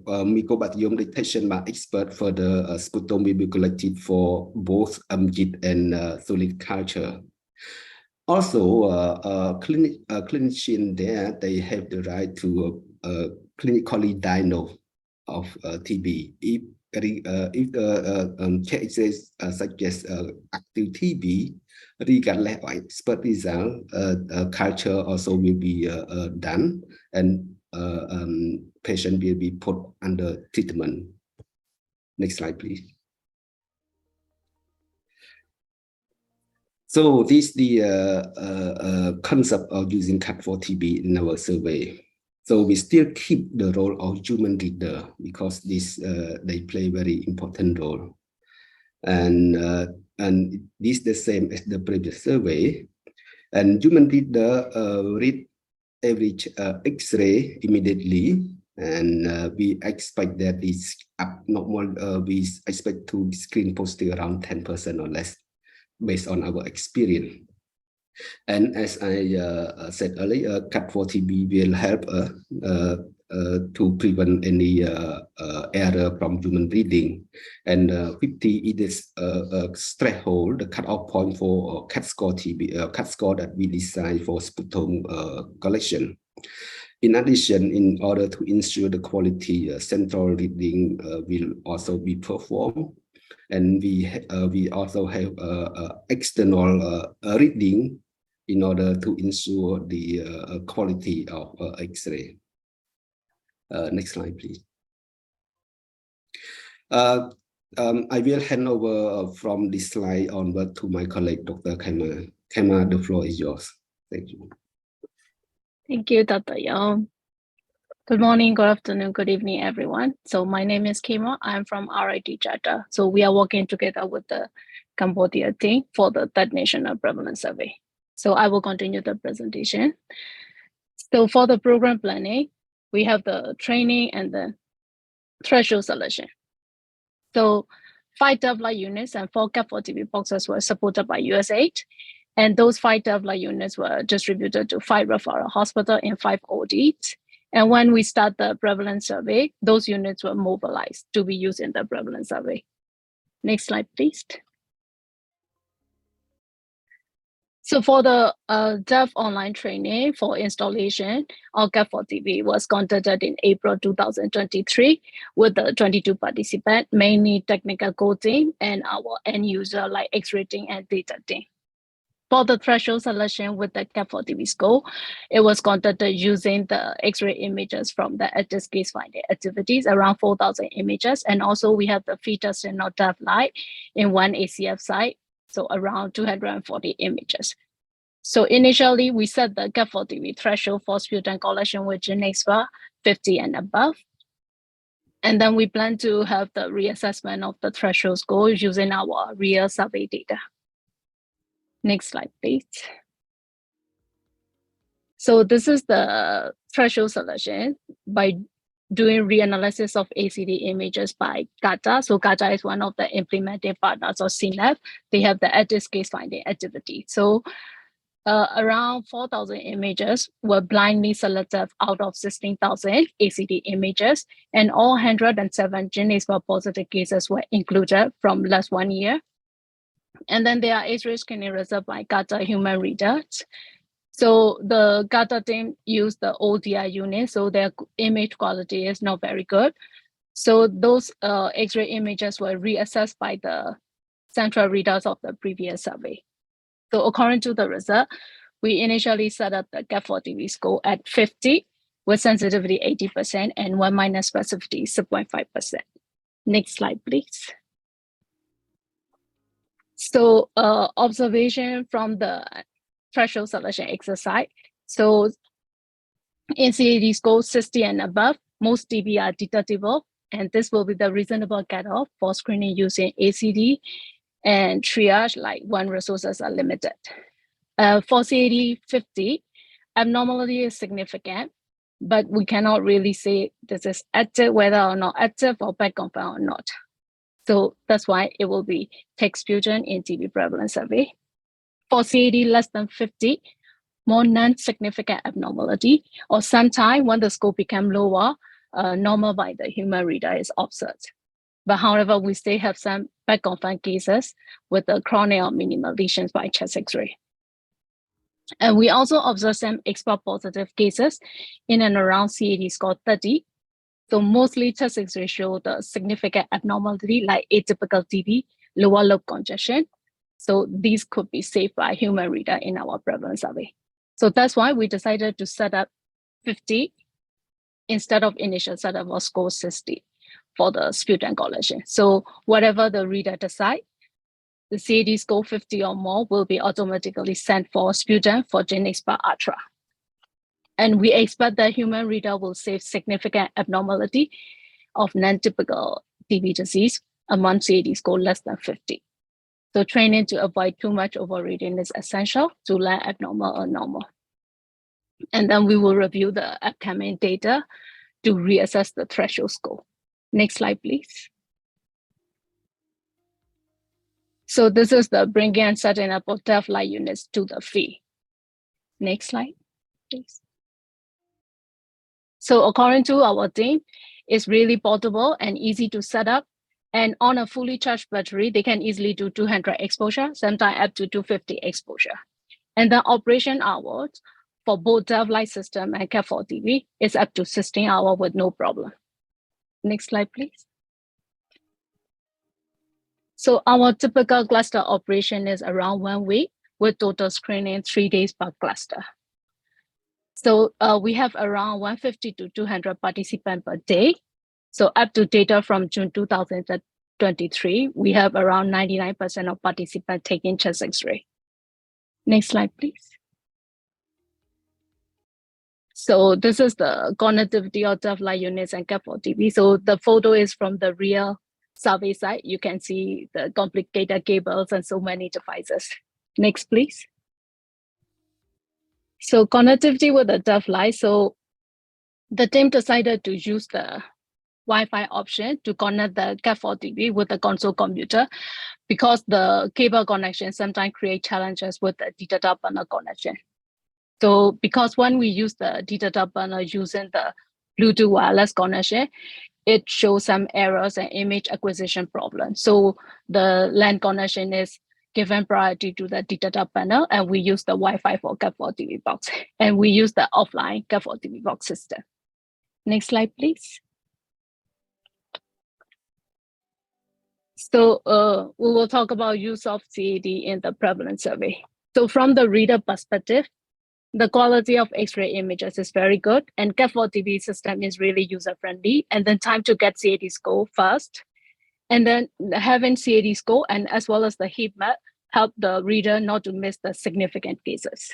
mycobacterium detection by expert for the sputum will be collected for both AMGIT and solid culture. Also, clinician there, they have the right to clinically diagnose of TB. If the cases suggest active TB, regardless of expert result, culture also will be done, and patient will be put under treatment. Next slide, please. So this is the concept of using CAD for TB in our survey. So we still keep the role of human reader because this they play very important role, and this is the same as the previous survey. And human reader read every X-ray immediately, and we expect that it's abnormal. We expect to screen positive around 10% or less, based on our experience. And as I said earlier, CAD for TB will help to prevent any error from human reading. And 50 is threshold, the cutoff point for CAD score TB, CAD score that we design for sputum collection. In addition, in order to ensure the quality, central reading will also be performed. And we also have external reading in order to ensure the quality of X-ray. Next slide, please. I will hand over from this slide onward to my colleague, Dr. Kama. Kama, the floor is yours. Thank you. Thank you, Dr. Yong. Good morning, good afternoon, good evening, everyone. So my name is Kima. I'm from Untitled Chapter. So we are working together with the Cambodia team for the third national prevalence survey. So I will continue the presentation. So for the program planning, we have the training and the threshold selection. So 5 Delft units and 4 CAD for TB boxes were supported by USAID. And those 5 Delft units were distributed to 5 referral hospitals in 5 audits. And when we start the prevalence survey, those units were mobilized to be used in the prevalence survey. Next slide, please. So for the Delft online training for installation of CAD for TV was conducted in April 2023 with the 22 participants, mainly technical coding and our end user like X-rating and data team. For the threshold selection with the CAD for TV score, it was conducted using the X-ray images from the edge case finding activities, around 4,000 images. And also we have the feature signal depth light in one ACF site, so around 240 images. So initially, we set the CAD for TV threshold for sputum collection with GenXPA 50 and above. And then we plan to have the reassessment of the threshold score using our real survey data. Next slide, please. So this is the threshold selection by doing reanalysis of ACD images by GATA. So GATA is one of the implementing partners of CNAP. They have the edge case finding activity. So around 4,000 images were blindly selected out of 16,000 ACD images, and all 107 GenXPA positive cases were included from last 1 year. And then there are X-ray scanning results by GATA human readers. So the GATA team used the ODI unit, so their image quality is not very good. So those X-ray images were reassessed by the central readers of the previous survey. So according to the result, we initially set up the CAD for TV score at 50 with sensitivity 80% and 1 minus specificity 6.5%. Next slide, please. So observation from the threshold selection exercise. So in CAD score 60 and above, most TB are detectable, and this will be the reasonable cutoff for screening using ACD and triage, like when resources are limited. For CAD 50, abnormality is significant, but we cannot really say this is active, whether or not active or back confound or not. So that's why it will be text fusion in TB prevalence survey. For CAD less than 50, more non-significant abnormality, or sometime when the score becomes lower, normal by the human reader is observed. But however, we still have some back confound cases with the chronic or minimal lesions by chest X-ray. And we also observe some XPA positive cases in and around CAD score 30. So mostly chest X-ray show the significant abnormality like atypical TB, lower lobe congestion. So these could be saved by human reader in our prevalence survey. So that's why we decided to set up 50 instead of initial setup of score 60 for the sputum collection. So whatever the reader decide, the CAD score 50 or more will be automatically sent for sputum for GenXPA Ultra. And we expect that human reader will save significant abnormality of non-typical TB disease among CAD score less than 50. So training to avoid too much overreading is essential to learn abnormal or normal. And then we will review the upcoming data to reassess the threshold score. Next slide, please. So this is the bringing and setting up of Delft light units to the field. Next slide, please. So according to our team, it's really portable and easy to set up. And on a fully charged battery, they can easily do 200 exposure, sometimes up to 250 exposure. And the operation hours for both Delft light system and CAD for TV is up to 16 hours with no problem. Next slide, please. So our typical cluster operation is around 1 week with total screening 3 days per cluster. So we have around 150 to 200 participants per day. So up to data from June 2023, we have around 99% of participants taking chest X-ray. Next slide, please. So this is the connectivity of Delft light units and CAD for TV. So the photo is from the real survey site. You can see the complicated cables and so many devices. Next, please. So connectivity with the Delft light. So the team decided to use the Wi-Fi option to connect the CAD for TV with the console computer because the cable connection sometimes create challenges with the data burner connection. So because when we use the data burner using the Bluetooth wireless connection, it shows some errors and image acquisition problems. So the LAN connection is given priority to the data panel, and we use the Wi-Fi for CAD4TV box, and we use the offline CAD4TV box system. Next slide, please. So we will talk about use of CAD in the prevalence survey. So from the reader perspective, the quality of X-ray images is very good, and CAD4TV system is really user-friendly, and then time to get CAD score fast. And then having CAD score and as well as the heat map help the reader not to miss the significant cases.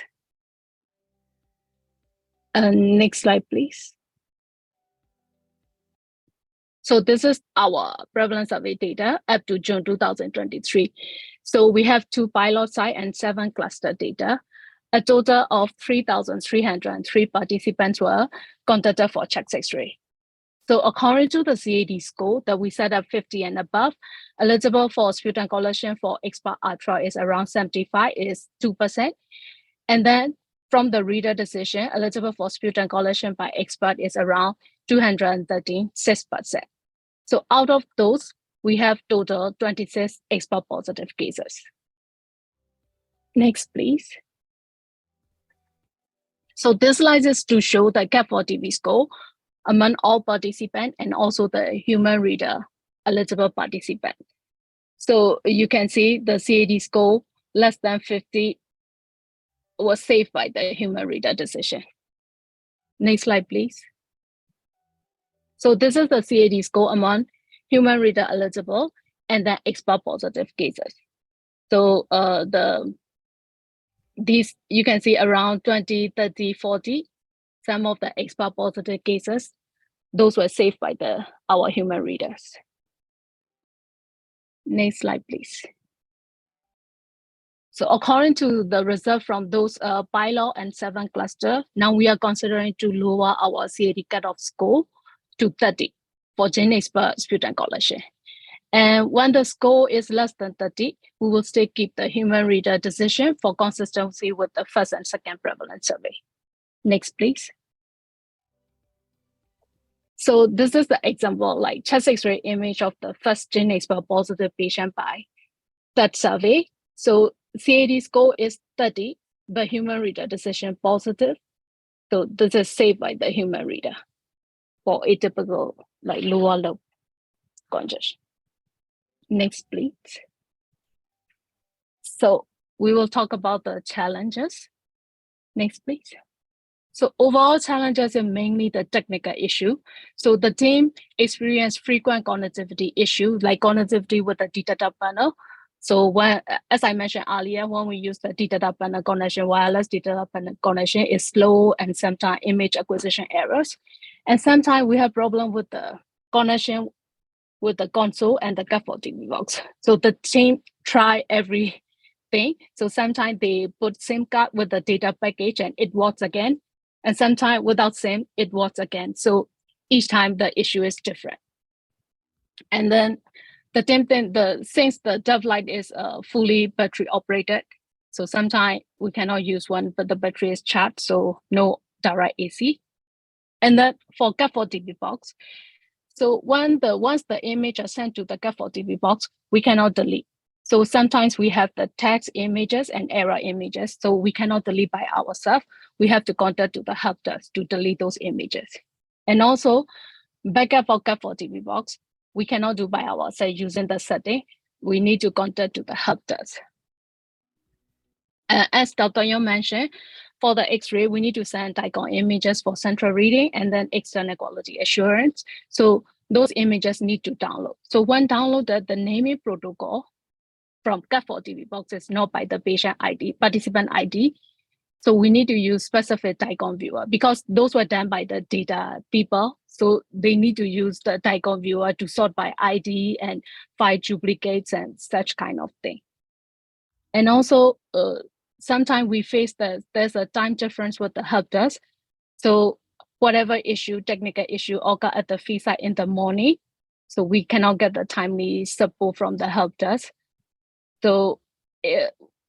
Next slide, please. So this is our prevalence survey data up to June 2023. So we have 2 pilot site and 7 cluster data. A total of 3,303 participants were contacted for chest X-ray. So according to the CAD score that we set up 50 and above, eligible for sputum collection for expert ultra is around 75, is 2%. And then from the reader decision, eligible for sputum collection by expert is around 213, 6%. So out of those, we have total 26 expert positive cases. Next, please. So this slide is to show the CAD4TV score among all participants and also the human reader eligible participant. So you can see the CAD score less than 50 was saved by the human reader decision. Next slide, please. So this is the CAD score among human reader eligible and then expert positive cases. So these you can see around 20, 30, 40. Some of the expert positive cases, those were saved by our human readers. Next slide, please. So according to the result from those pilot and 7 cluster, now we are considering to lower our CAD cutoff score to 30 for gene expert sputum collection. And when the score is less than 30, we will still keep the human reader decision for consistency with the first and second prevalence survey. Next, please. So this is the example, like chest X-ray image of the first gene expert positive patient by that survey. So CAD score is 30, but human reader decision positive. So this is saved by the human reader for atypical, like lower lobe congestion. Next, please. So we will talk about the challenges. Next, please. So overall challenges are mainly the technical issue. So the team experienced frequent connectivity issues, like connectivity with the data panel. So when, as I mentioned earlier, when we use the data panel connection, wireless data panel connection is slow and sometimes image acquisition errors. And sometimes we have problem with the connection with the console and the CAD4TV box. So the team try everything. So sometimes they put SIM card with the data package and it works again. And sometimes without SIM, it works again. So each time the issue is different. And then the same thing, since the Delft light is fully battery operated, so sometimes we cannot use one, but the battery is charged, so no direct AC. And then for CAD4TV box, so once the image is sent to the CAD4TV box, we cannot delete. So sometimes we have the text images and error images, so we cannot delete by ourselves. We have to contact to the help desk to delete those images. And also, backup for CAD4TV box, we cannot do by ourselves using the setting. We need to contact to the help desk. As Dr. Yong mentioned, for the X-ray, we need to send DICOM images for central reading and then external quality assurance. So those images need to download. So when downloaded, the naming protocol from CAD4TV box is not by the patient ID, participant ID. So we need to use specific DICOM viewer because those were done by the data people. So they need to use the DICOM viewer to sort by ID and find duplicates and such kind of thing. And also, sometimes we face there's a time difference with the help desk. So whatever issue, technical issue occur at the field site in the morning, so we cannot get the timely support from the help desk. So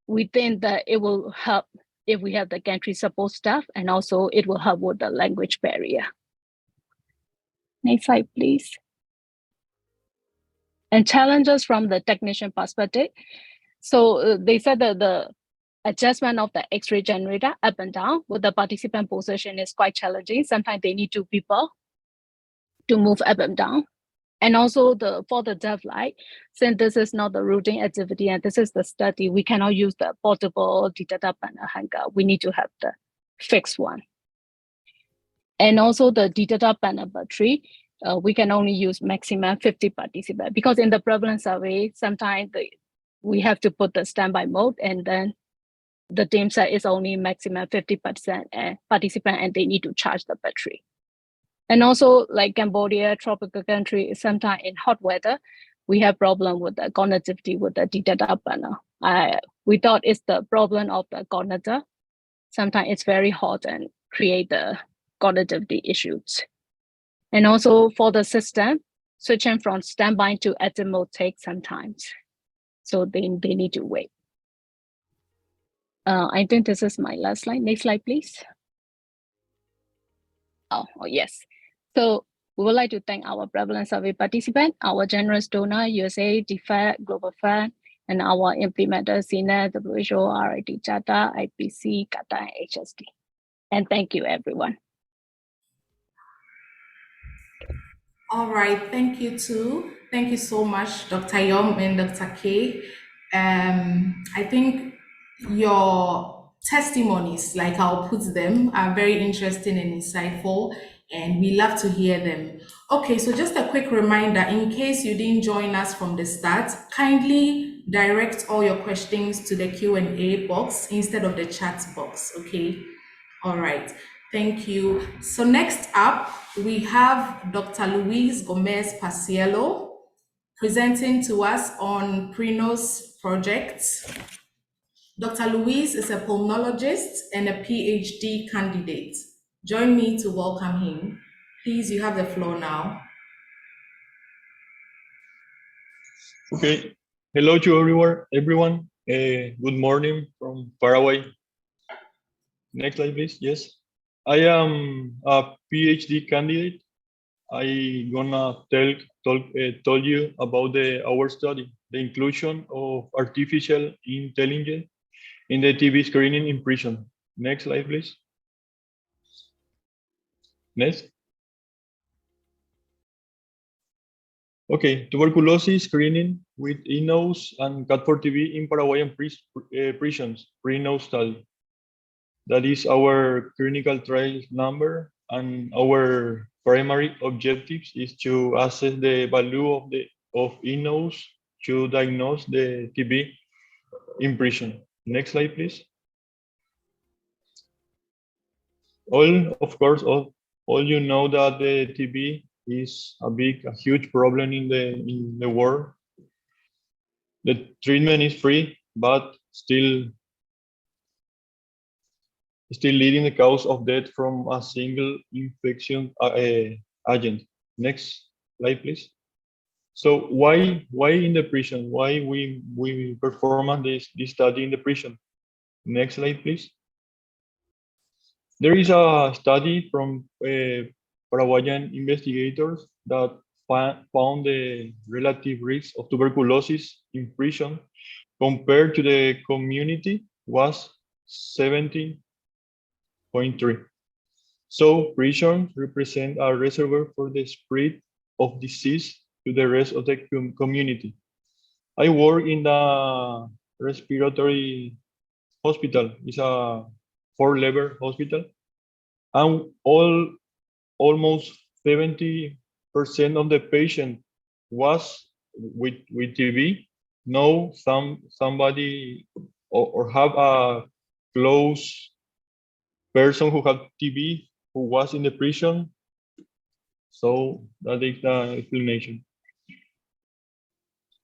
we think that it will help if we have the gantry support staff, and also it will help with the language barrier. Next slide, please. And challenges from the technician perspective. So they said that the adjustment of the X-ray generator up and down with the participant position is quite challenging. Sometimes they need two people to move up and down. And also for the Delft light, since this is not the routine activity and this is the study, we cannot use the portable detector panel hanger. We need to have the fixed one. And also the detector panel battery, we can only use maximum 50 participants because in the prevalence survey, sometimes we have to put the standby mode and then the team set is only maximum 50% participant and they need to charge the battery. And also like Cambodia, tropical country, sometimes in hot weather, we have problem with the connectivity with the detector panel. We thought it's the problem of the connector. Sometimes it's very hot and create the connectivity issues. And also for the system, switching from standby to active mode takes some time. So they need to wait. I think this is my last slide. Next slide, please. Oh yes. So we would like to thank our prevalence survey participant, our generous donor, USA, DFAT, Global Fund, and our implementers, CNET, WHO, RIT Chapter, IPC, CAD, and HSD. And thank you, everyone. All right, thank you too. Thank you so much, Dr. Yom and Dr. K. I think your testimonies, like I'll put them, are very interesting and insightful, and we love to hear them. Okay, so just a quick reminder, in case you didn't join us from the start, kindly direct all your questions to the Q&A box instead of the chat box, okay? All right, thank you. So next up, we have Dr. Luis Gomez Paciello presenting to us on Prinose project. Dr. Luis is a pulmonologist and a PhD candidate. Join me to welcome him. Please, you have the floor now. Okay, hello to everyone. Good morning from Paraguay. Next slide, please. Yes, I am a PhD candidate. I gonna tell you about our study, the inclusion of artificial intelligence in the TB screening in prison. Next slide, please. Next. Okay, tuberculosis screening with Prinose and CAD4TB in Paraguayan prisons, Prinose study. That is our clinical trial number, and our primary objectives is to assess the value of Prinose to diagnose the TB in prison. Next slide, please. Of course, all you know that the TB is a huge problem in the world. The treatment is free, but still leading the cause of death from a single infection agent. Next slide, please. So why in the prison? Why we perform this study in the prison? Next slide, please. There is a study from Paraguayan investigators that found the relative risk of tuberculosis in prison compared to the community was 17.3. So prisons represent a reservoir for the spread of disease to the rest of the community. I work in the respiratory hospital. It's a 4-level hospital, and almost 70% of the patient was with TB. Know somebody or have a close person who had TB who was in the prison. So that is the explanation.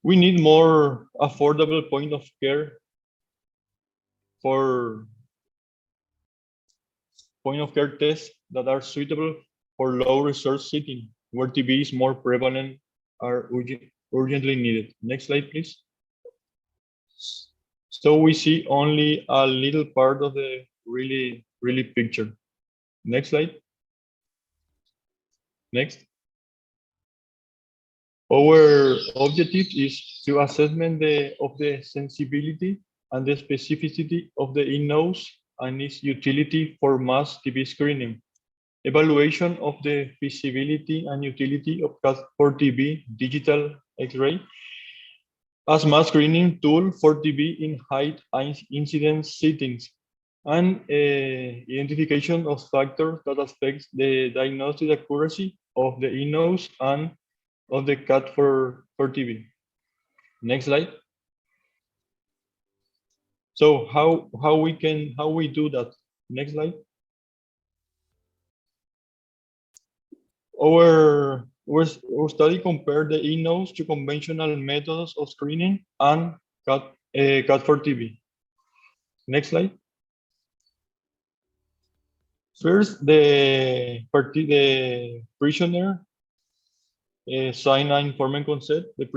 We need more affordable point of care tests that are suitable for low resource setting where TB is more prevalent are urgently needed. Next slide, please. So we see only a little part of the really picture. Next slide. Next. Our objective is to assessment of the sensibility and the specificity of the in-nose and its utility for mass TB screening. Evaluation of the feasibility and utility of CAD for TB digital X-ray as mass screening tool for TB in high incidence settings, and identification of factors that affect the diagnostic accuracy of the in-nose and of the CAD for TB. Next slide. So how we do that? Next slide. Our study compared the in-nose to conventional methods of screening and CAD for TB. Next slide. First, the prisoner sign an informed consent. The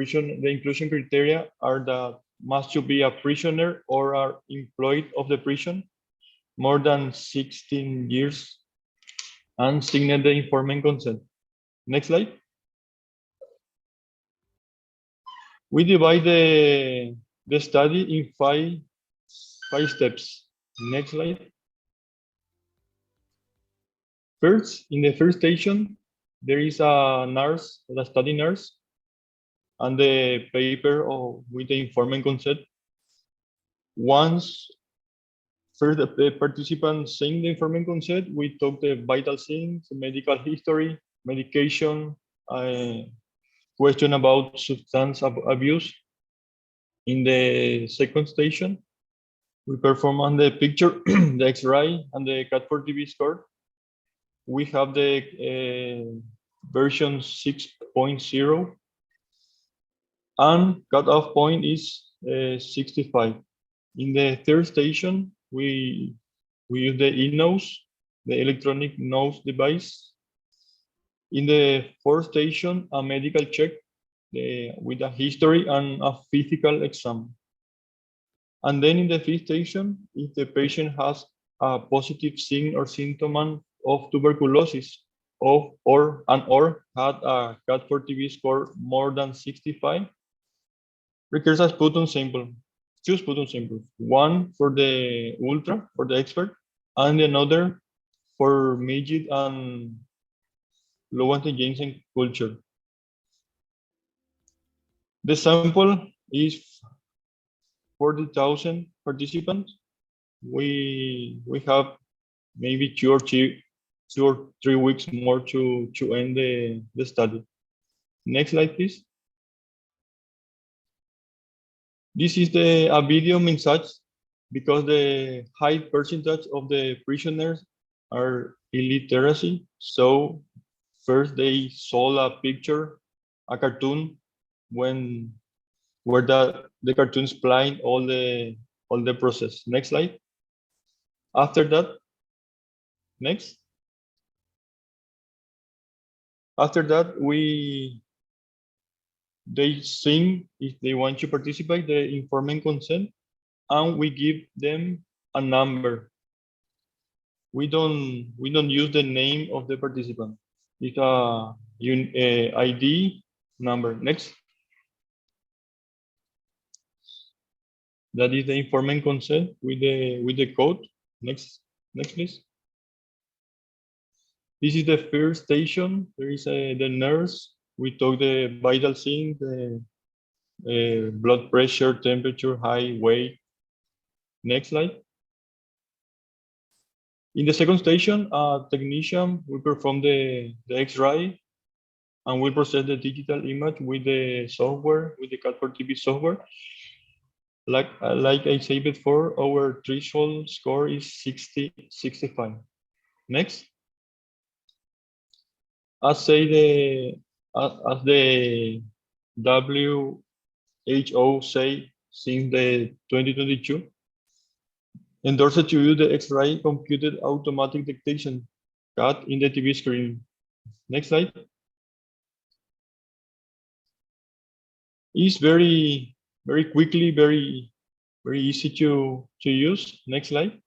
inclusion criteria are that must to be a prisoner or are employed of the prison more than 16 years and sign the informed consent. Next slide. We divide the study in five steps. Next slide. First, in the first station, there is a nurse, a study nurse, and the paper with the informed consent. Once first the participants sign the informed consent, we talk the vital signs, medical history, medication, question about substance abuse. In the second station, we perform on the picture, the X-ray, and the CAD for TB score. We have the version 6.0, and cutoff point is 65. In the third station, we use the in-nose, the electronic nose device. In the fourth station, a medical check with a history and a physical exam. And then in the fifth station, if the patient has a positive sign or symptom of tuberculosis or had a CAD for TB score more than 65, requires a sputum sample, two sputum samples, one for the ultra, for the expert, and another for midget and low antigen culture. The sample is 40,000 participants. We have maybe 2 or 3 weeks more to end the study. Next slide, please. This is a video message because the high percentage of the prisoners are illiteracy. So first they saw a picture, a cartoon, where the cartoon explained all the process. Next slide. After that, next. After that, they sing if they want to participate, the informed consent, and we give them a number. We don't use the name of the participant. It's a ID number. Next. That is the informed consent with the code. Next, please. This is the first station. There is the nurse. We talk the vital signs, the blood pressure, temperature, height, weight. Next slide. In the second station, a technician will perform the X-ray and will process the digital image with the software, with the CAD for TB software. Like I said before, our threshold score is 65. Next. As the WHO say since the 2022, endorsed to use the X-ray computed automatic detection CAD in the TB screen. Next slide. It's very quickly, very easy to use. Next slide.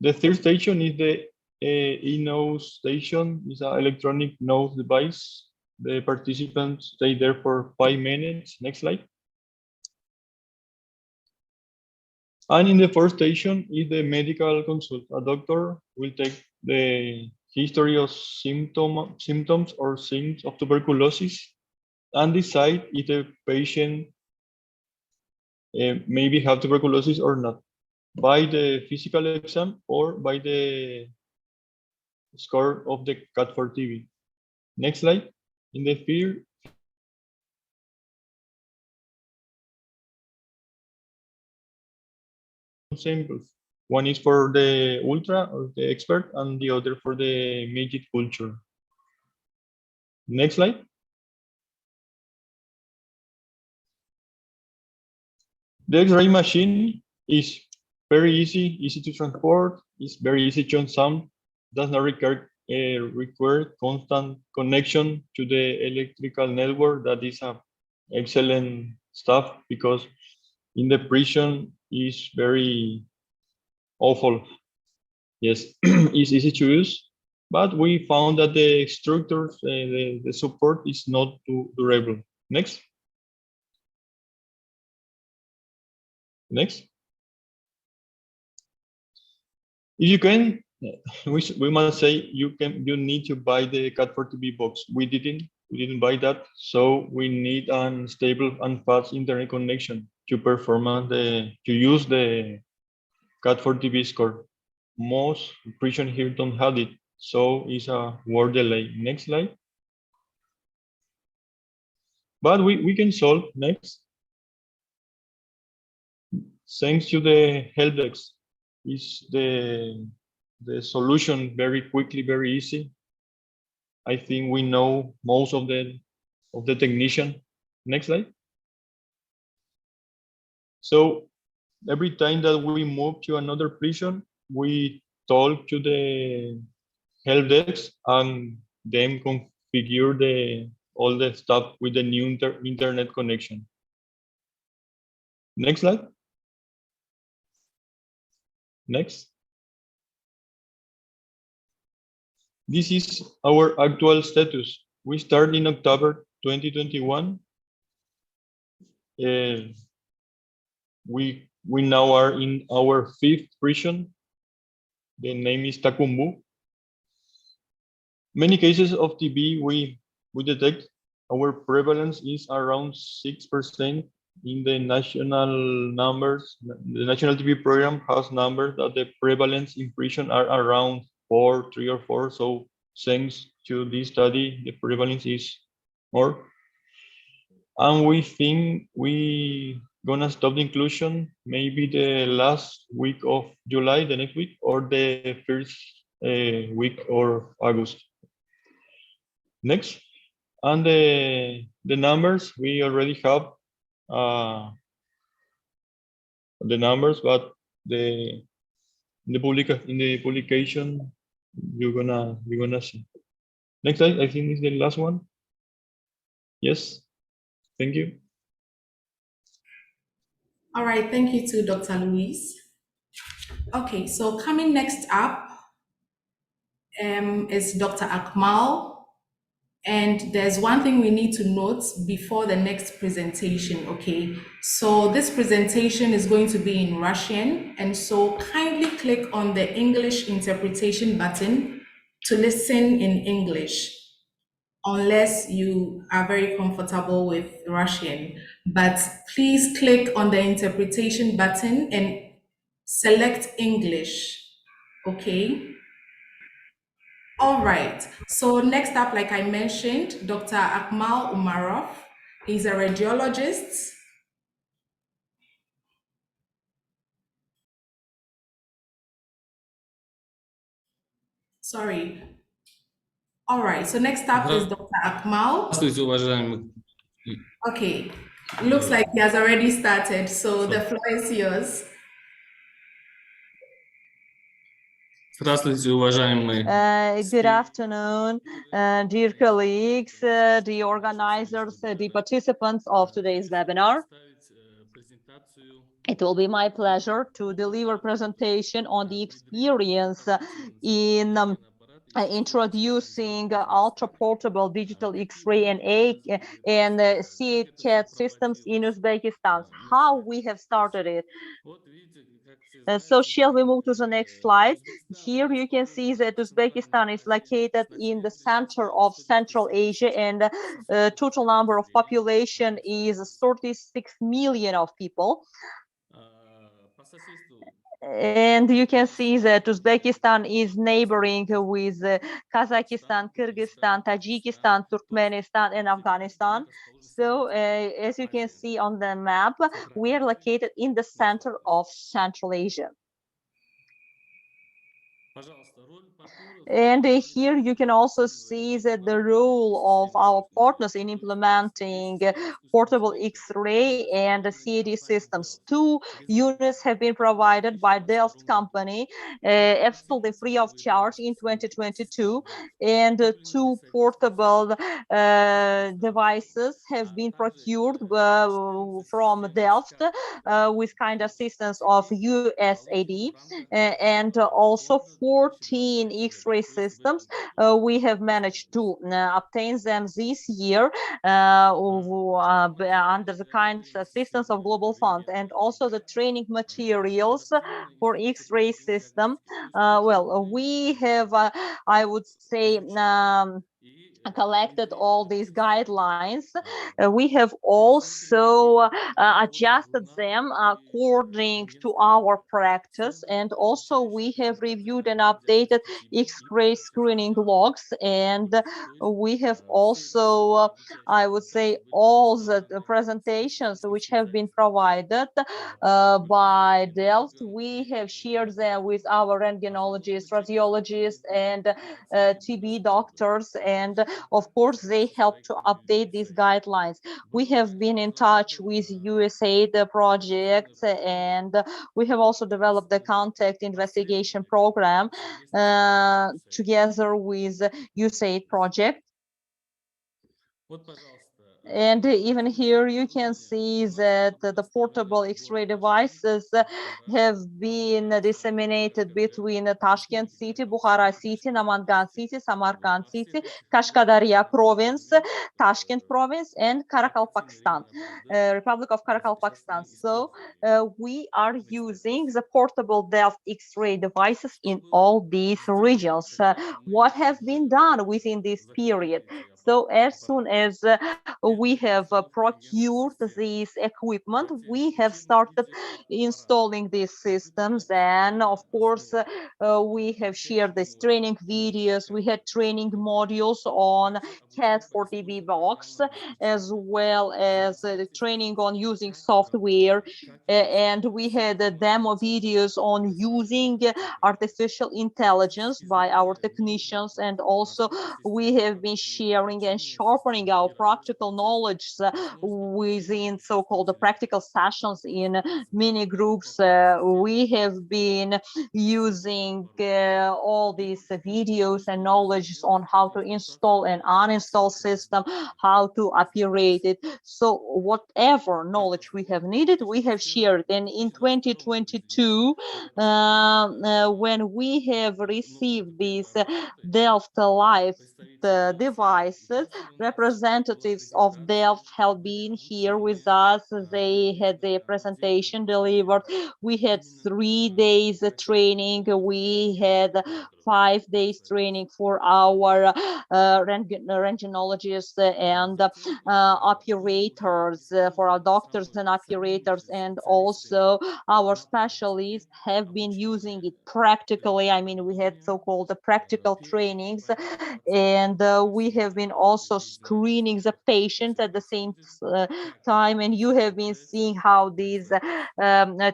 The third station is the e-nose station. It's an electronic nose device. The participants stay there for 5 minutes. Next slide. And in the first station is the medical consult. A doctor will take the history of symptoms or signs of tuberculosis and decide if the patient maybe have tuberculosis or not by the physical exam or by the score of the CAD for TB. Next slide. In the field, samples. One is for the ultra or the expert and the other for the midget culture. Next slide. The X-ray machine is very easy to transport. It's very easy to ensemble. Does not require constant connection to the electrical network. That is a excellent stuff because in the prison is very awful. Yes, it's easy to use, but we found that the structures, the support is not too durable. Next. Next. If you can, we must say you need to buy the CAD40B box. We didn't buy that, so we need a stable and fast internet connection to use the CAD40B score. Most prison here don't have it, so it's a word delay. Next slide. But we can solve. Next. Thanks to the help desk, is the solution very quickly, very easy. I think we know most of the technician. Next slide. So every time that we move to another prison, we talk to the help desk and then configure all the stuff with the new internet connection. Next slide. Next. This is our actual status. We start in October 2021. We now are in our 5th prison. The name is Takumbu. Many cases of TB we detect. Our prevalence is around 6%. In the national numbers, the national TB program has numbers that the prevalence in prison are around 3 or 4. So thanks to this study, the prevalence is more. And we think we gonna stop the inclusion maybe the last week of July, the next week, or the first week or August. Next. And the numbers we already have. The numbers, but in the publication you're gonna see. Next slide. I think is the last one. Yes, thank you. All right, thank you to Dr. Luis. Okay, so coming next up is Dr. Akmal. And there's one thing we need to note before the next presentation, okay? So this presentation is going to be in Russian, and so kindly click on the English interpretation button to listen in English, unless you are very comfortable with Russian. But please click on the interpretation button and select English, okay? All right, so next up, like I mentioned, Dr. Akmal Umarov. He's a radiologist. Sorry. All right, so next up is Dr. Akmal. Okay, looks like he has already started, so the floor is yours. Good afternoon, dear colleagues, the organizers, the participants of today's webinar. It will be my pleasure to deliver a presentation on the experience in introducing ultra-portable digital X-ray and CAD systems in Uzbekistan. How we have started it. So shall we move to the next slide? Here you can see that Uzbekistan is located in the center of Central Asia, and total number of population is 36 million of people. And you can see that Uzbekistan is neighboring with Kazakhstan, Kyrgyzstan, Tajikistan, Turkmenistan, and Afghanistan. So as you can see on the map, we are located in the center of Central Asia. And here you can also see that the role of our partners in implementing portable X-ray and CAD systems. 2 units have been provided by Delft company, absolutely free of charge in 2022, and 2 portable devices have been procured from Delft with kind assistance of USAID, and also 14 X-ray systems. We have managed to obtain them this year under the kind assistance of Global Fund, and also the training materials for X-ray system. Well, we have, I would say, collected all these guidelines. We have also adjusted them according to our practice, and also we have reviewed and updated X-ray screening logs, and we have also, I would say, all the presentations which have been provided by Delft. We have shared them with our rentgenologists, radiologists, and TB doctors, and of course they help to update these guidelines. We have been in touch with USAID projects, and we have also developed the contact investigation program together with USAID project. And even here you can see that the portable X-ray devices have been disseminated between Tashkent City, Bukhara City, Namangan City, Samarkand City, Kashkadarya Province, Tashkent Province, and Karakalpakstan, Republic of Karakalpakstan. So we are using the portable Delft X-ray devices in all these regions. What has been done within this period? So as soon as we have procured this equipment, we have started installing these systems, and of course we have shared these training videos. We had training modules on CAD for TB box, as well as training on using software, and we had demo videos on using artificial intelligence by our technicians, and also we have been sharing and sharpening our practical knowledge within so-called practical sessions in mini groups. We have been using all these videos and knowledge on how to install and uninstall system, how to operate it. So whatever knowledge we have needed, we have shared. And in 2022, when we have received these Delft Live devices, representatives of Delft have been here with us. They had their presentation delivered. We had 3 days training. We had 5 days training for our rentgenologists and operators, for our doctors and operators, and also our specialists have been using it practically. I mean, we had so-called practical trainings, and we have been also screening the patients at the same time, and you have been seeing how this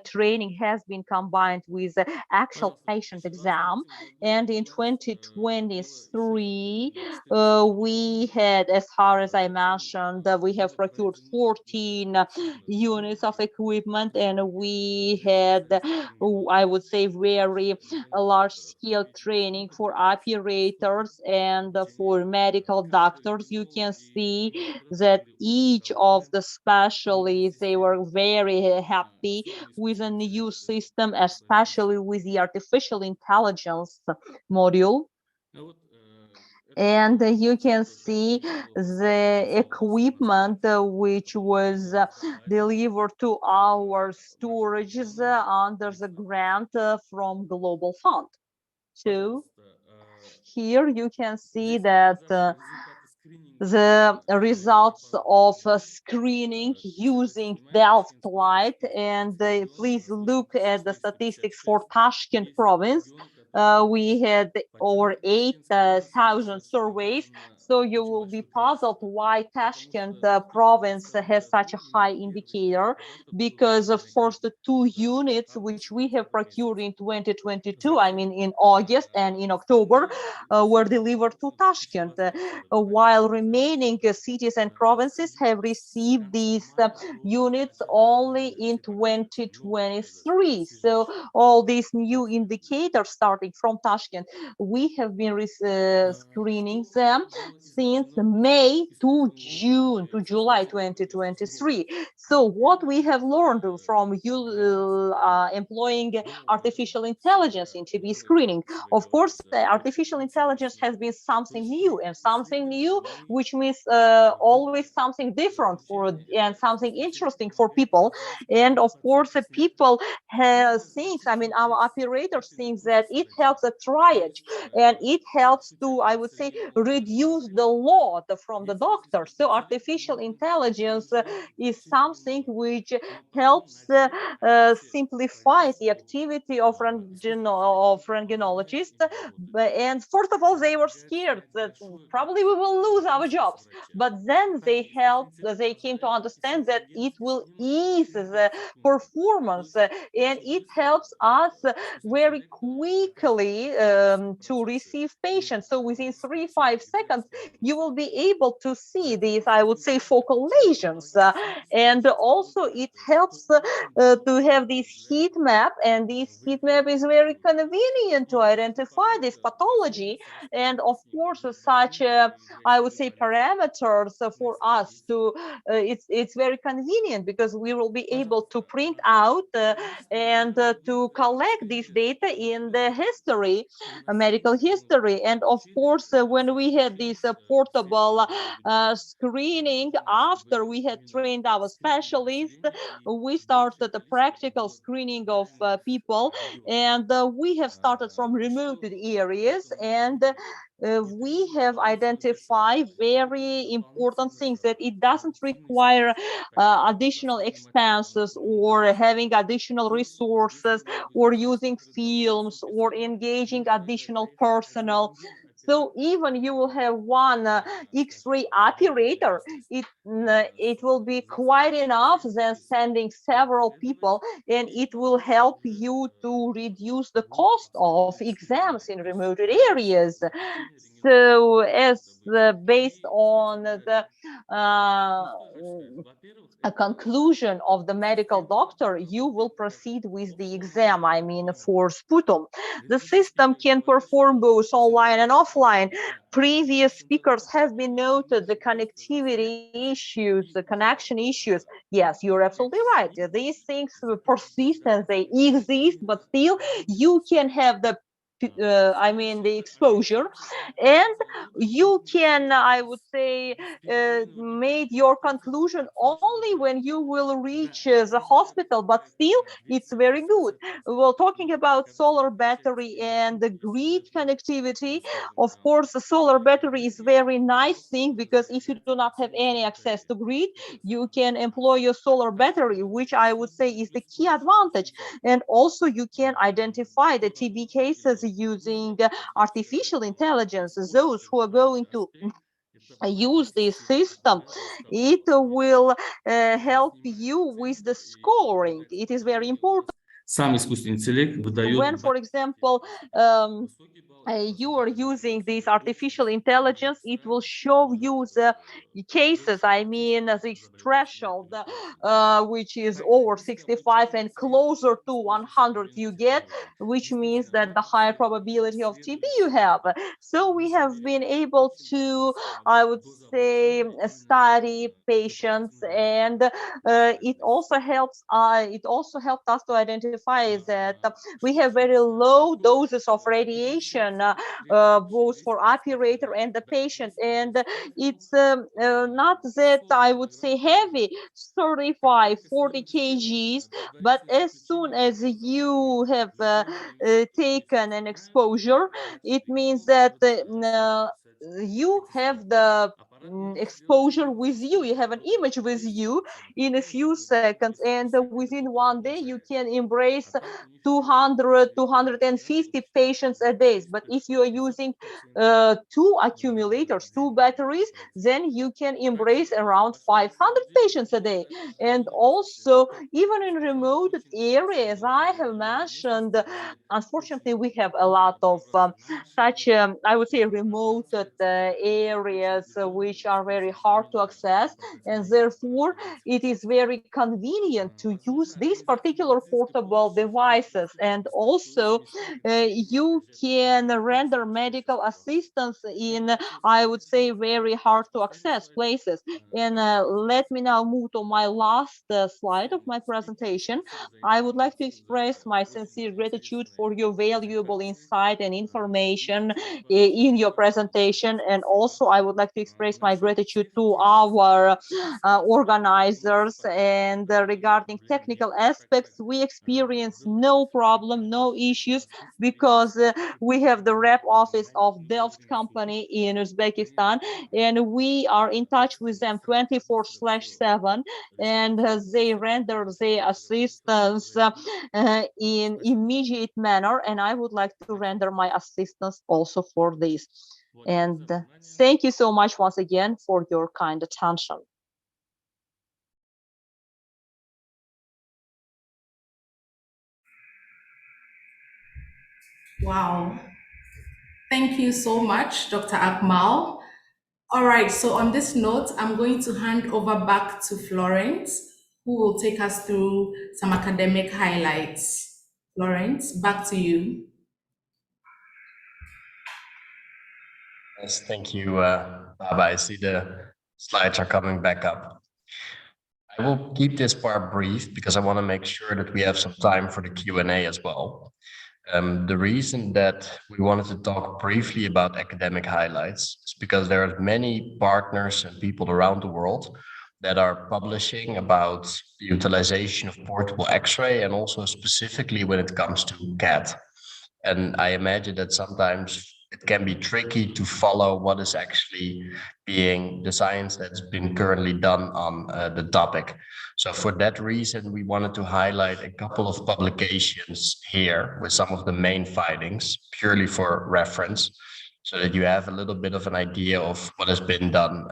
training has been combined with actual patient exam. And in 2023 we had, as far as I mentioned, we have procured 14 units of equipment, and we had, I would say, very large scale training for operators and for medical doctors. You can see that each of the specialists, they were very happy with a new system, especially with the artificial intelligence module. And you can see the equipment which was delivered to our storages under the grant from Global Fund. So here you can see that the results of screening using Delft Light, and please look at the statistics for Tashkent province. We had over 8,000 surveys, so you will be puzzled why Tashkent province has such a high indicator, because of course the two units which we have procured in 2022, I mean in August and in October, were delivered to Tashkent, while remaining cities and provinces have received these units only in 2023. So all these new indicators starting from Tashkent, we have been screening them since May to June to July 2023. So what we have learned from you employing artificial intelligence in TB screening, of course, artificial intelligence has been something new, and something new, which means always something different for and something interesting for people. And of course, people think, I mean, our operators think that it helps a triage, and it helps to, I would say, reduce the load from the doctor. So artificial intelligence is something which helps simplify the activity of rentgenologists. And first of all, they were scared that probably we will lose our jobs, but then they came to understand that it will ease the performance, and it helps us very quickly to receive patients. So within 3-5 seconds you will be able to see these, I would say, focal lesions, and also it helps to have this heat map, and this heat map is very convenient to identify this pathology. And of course, such I would say parameters for us to it's very convenient, because we will be able to print out and to collect this data in the history, medical history. And of course, when we had this portable screening, after we had trained our specialists, we started the practical screening of people, and we have started from remote areas, and we have identified very important things, that it doesn't require additional expenses or having additional resources or using films or engaging additional personnel. So even you will have one X-ray operator, it will be quite enough than sending several people, and it will help you to reduce the cost of exams in remote areas. So as based on the a conclusion of the medical doctor, you will proceed with the exam, I mean, for sputum. The system can perform both online and offline. Previous speakers have been noted the connectivity issues, the connection issues. Yes, you're absolutely right. These things persist and they exist, but still you can have the I mean the exposure, and you can, I would say, made your conclusion only when you will reach the hospital, but still it's very good. Well, talking about solar battery and the grid connectivity, of course the solar battery is very nice thing, because if you do not have any access to grid, you can employ your solar battery, which I would say is the key advantage. And also you can identify the TB cases using artificial intelligence. Those who are going to use this system, it will help you with the scoring. It is very important. Сам искусственный интеллект выдает When, for example, you are using this artificial intelligence, it will show you the cases, I mean, the threshold, which is over 65 and closer to 100 you get, which means that the higher probability of TB you have. So we have been able to, I would say, study patients, and it also helped us to identify clarify that we have very low doses of radiation, both for operator and the patient, and it's not that I would say heavy, 35, 40 kgs, but as soon as you have taken an exposure, it means that you have the exposure with you, you have an image with you in a few seconds, and within one day you can embrace 200, 250 patients a day. But if you are using two accumulators, two batteries, then you can embrace around 500 patients a day. And also, even in remote areas, I have mentioned, unfortunately, we have a lot of such, I would say, remote areas which are very hard to access, and therefore it is very convenient to use these particular portable devices. And also you can render medical assistance in, I would say, very hard to access places. And let me now move to my last slide of my presentation. I would like to express my sincere gratitude for your valuable insight and information in your presentation. And also I would like to express my gratitude to our organizers. And regarding technical aspects, we experience no problem, no issues, because we have the rep office of Delft company in Uzbekistan, and we are in touch with them 24/7, and they render their assistance in immediate manner, and I would like to render my assistance also for this. And thank you so much once again for your kind attention. Wow. Thank you so much, Dr. Akmal. All right, so on this note, I'm going to hand over back to Florent, who will take us through some academic highlights. Florent, back to you. Yes, thank you, Baaba. I see the slides are coming back up. I will keep this part brief because I want to make sure that we have some time for the Q&A as well. The reason that we wanted to talk briefly about academic highlights is because there are many partners and people around the world that are publishing about the utilization of portable X-ray, and also specifically when it comes to CAD. And I imagine that sometimes it can be tricky to follow what is actually being the science that's been currently done on the topic. So for that reason, we wanted to highlight a couple of publications here with some of the main findings purely for reference, so that you have a little bit of an idea of what has been done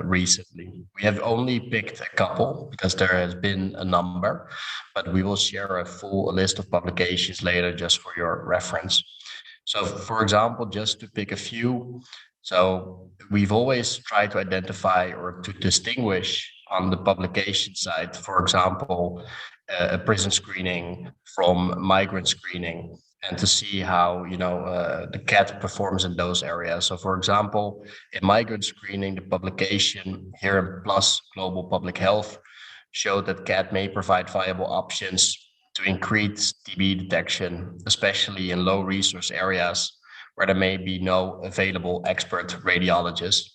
recently. We have only picked a couple because there has been a number, but we will share a full list of publications later just for your reference. So for example, just to pick a few, so we've always tried to identify or to distinguish on the publication side, for example, a prison screening from migrant screening, and to see how the CAD performs in those areas. So for example, in migrant screening, the publication here in PLOS Global Public Health showed that CAD may provide viable options to increase TB detection, especially in low resource areas where there may be no available expert radiologists.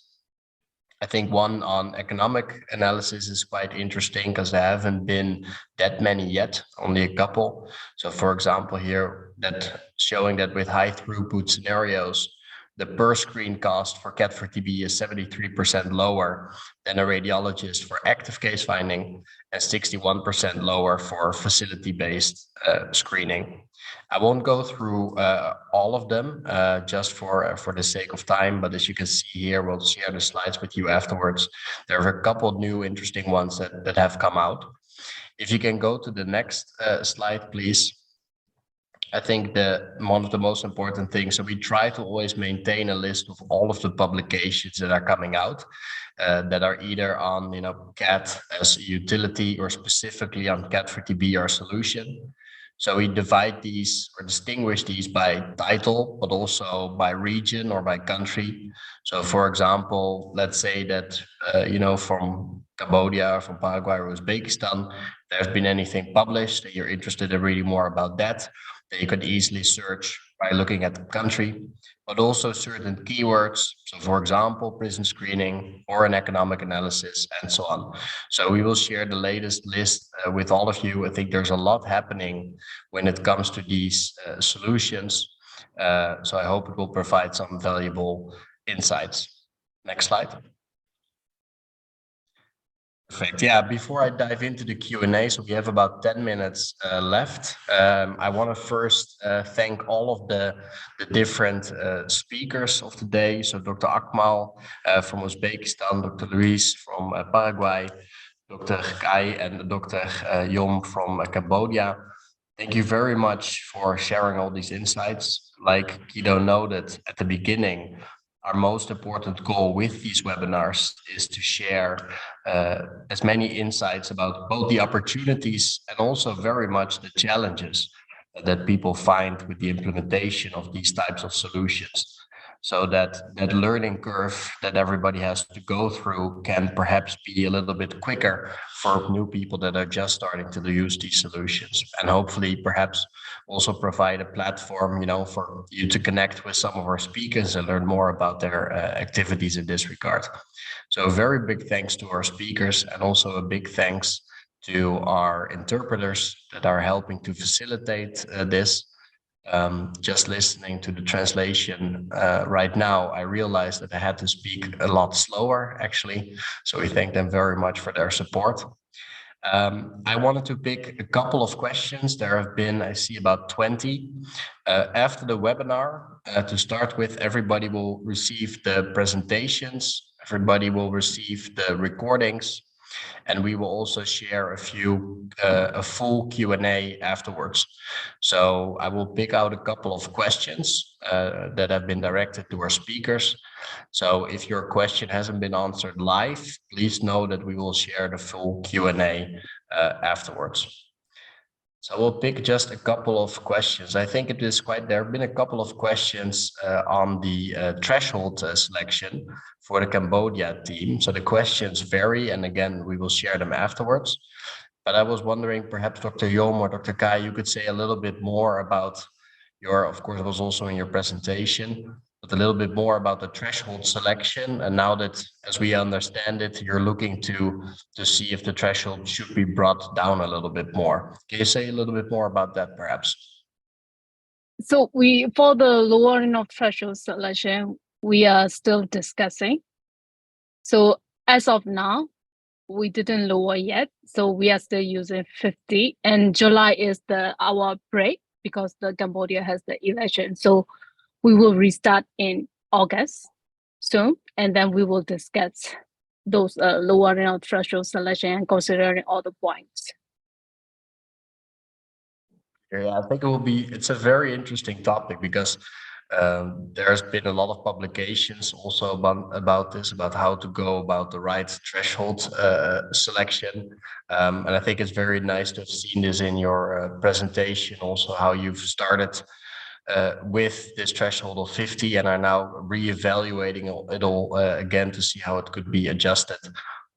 I think one on economic analysis is quite interesting because there haven't been that many yet, only a couple. So for example, here that showing that with high throughput scenarios, the per screen cost for CAD for TB is 73% lower than a radiologist for active case finding, and 61% lower for facility-based screening. I won't go through all of them just for the sake of time, but as you can see here, we'll share the slides with you afterwards. There are a couple of new interesting ones that have come out. If you can go to the next slide, please. I think one of the most important things, so we try to always maintain a list of all of the publications that are coming out that are either on CAD as a utility or specifically on CAD for TB or solution. So we divide these or distinguish these by title, but also by region or by country. So for example, let's say that, from Cambodia, from Paraguay or Uzbekistan, there's been anything published that you're interested in reading more about that you can easily search by looking at the country, but also certain keywords. So for example, prison screening or an economic analysis and so on. So we will share the latest list with all of you. I think there's a lot happening when it comes to these solutions. So I hope it will provide some valuable insights. Next slide. Perfect. Yeah, before I dive into the Q&A, so we have about 10 minutes left. I want to first thank all of the different speakers of the day. So Dr. Akmal from Uzbekistan, Dr. Luis from Paraguay, Dr. Kai and Dr. Yom from Cambodia. Thank you very much for sharing all these insights. Like Guido noted at the beginning, our most important goal with these webinars is to share as many insights about both the opportunities and also very much the challenges that people find with the implementation of these types of solutions. So that learning curve that everybody has to go through can perhaps be a little bit quicker for new people that are just starting to use these solutions, and hopefully perhaps also provide a platform, for you to connect with some of our speakers and learn more about their activities in this regard. So a very big thanks to our speakers, and also a big thanks to our interpreters that are helping to facilitate this. Just listening to the translation right now, I realized that I had to speak a lot slower, actually. So we thank them very much for their support. I wanted to pick a couple of questions. There have been, I see, about 20. After the webinar, to start with, everybody will receive the presentations. Everybody will receive the recordings. And we will also share a full Q&A afterwards. So I will pick out a couple of questions that have been directed to our speakers. So if your question hasn't been answered live, please know that we will share the full Q&A afterwards. So we'll pick just a couple of questions. I think there have been a couple of questions on the threshold selection for the Cambodia team. So the questions vary, and again, we will share them afterwards. But I was wondering, perhaps Dr. Yom or Dr. Kai, you could say a little bit more about of course, it was also in your presentation, but a little bit more about the threshold selection. And now that, as we understand it, you're looking to see if the threshold should be brought down a little bit more. Can you say a little bit more about that, perhaps? So for the lowering of threshold selection, we are still discussing. So as of now, we didn't lower yet. So we are still using 50, and July is our break because the Cambodia has the election. So we will restart in August soon, and then we will discuss those lowering of threshold selection and considering all the points. Yeah, I think it's a very interesting topic because there's been a lot of publications also about this, about how to go about the right threshold selection. And I think it's very nice to have seen this in your presentation, also how you've started with this threshold of 50 and are now reevaluating it all again to see how it could be adjusted.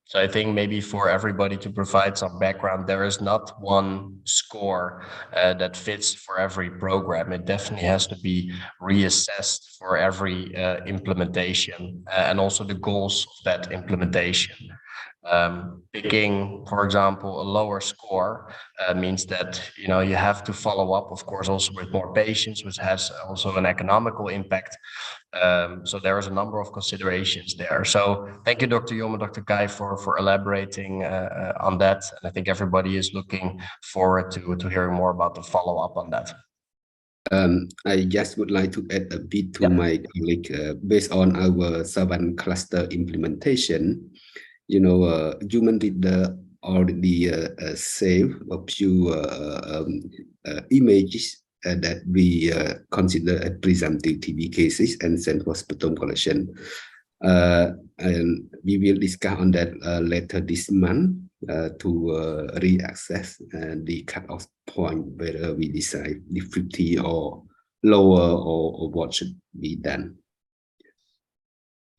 So I think maybe for everybody to provide some background, there is not one score that fits for every program. It definitely has to be reassessed for every implementation and also the goals of that implementation. Picking, for example, a lower score means that you have to follow up, of course, also with more patients, which has also an economical impact. So there is a number of considerations there. So thank you, Dr. Yom and Dr. Kai, for elaborating on that. And I think everybody is looking forward to hearing more about the follow-up on that. I just would like to add a bit to my colleague based on our 7 cluster implementation. Human reader already save a few images that we consider as presumptive TB cases and send for sputum collection. And we will discuss on that later this month to reassess the cutoff point, whether we decide the 50 or lower or what should be done.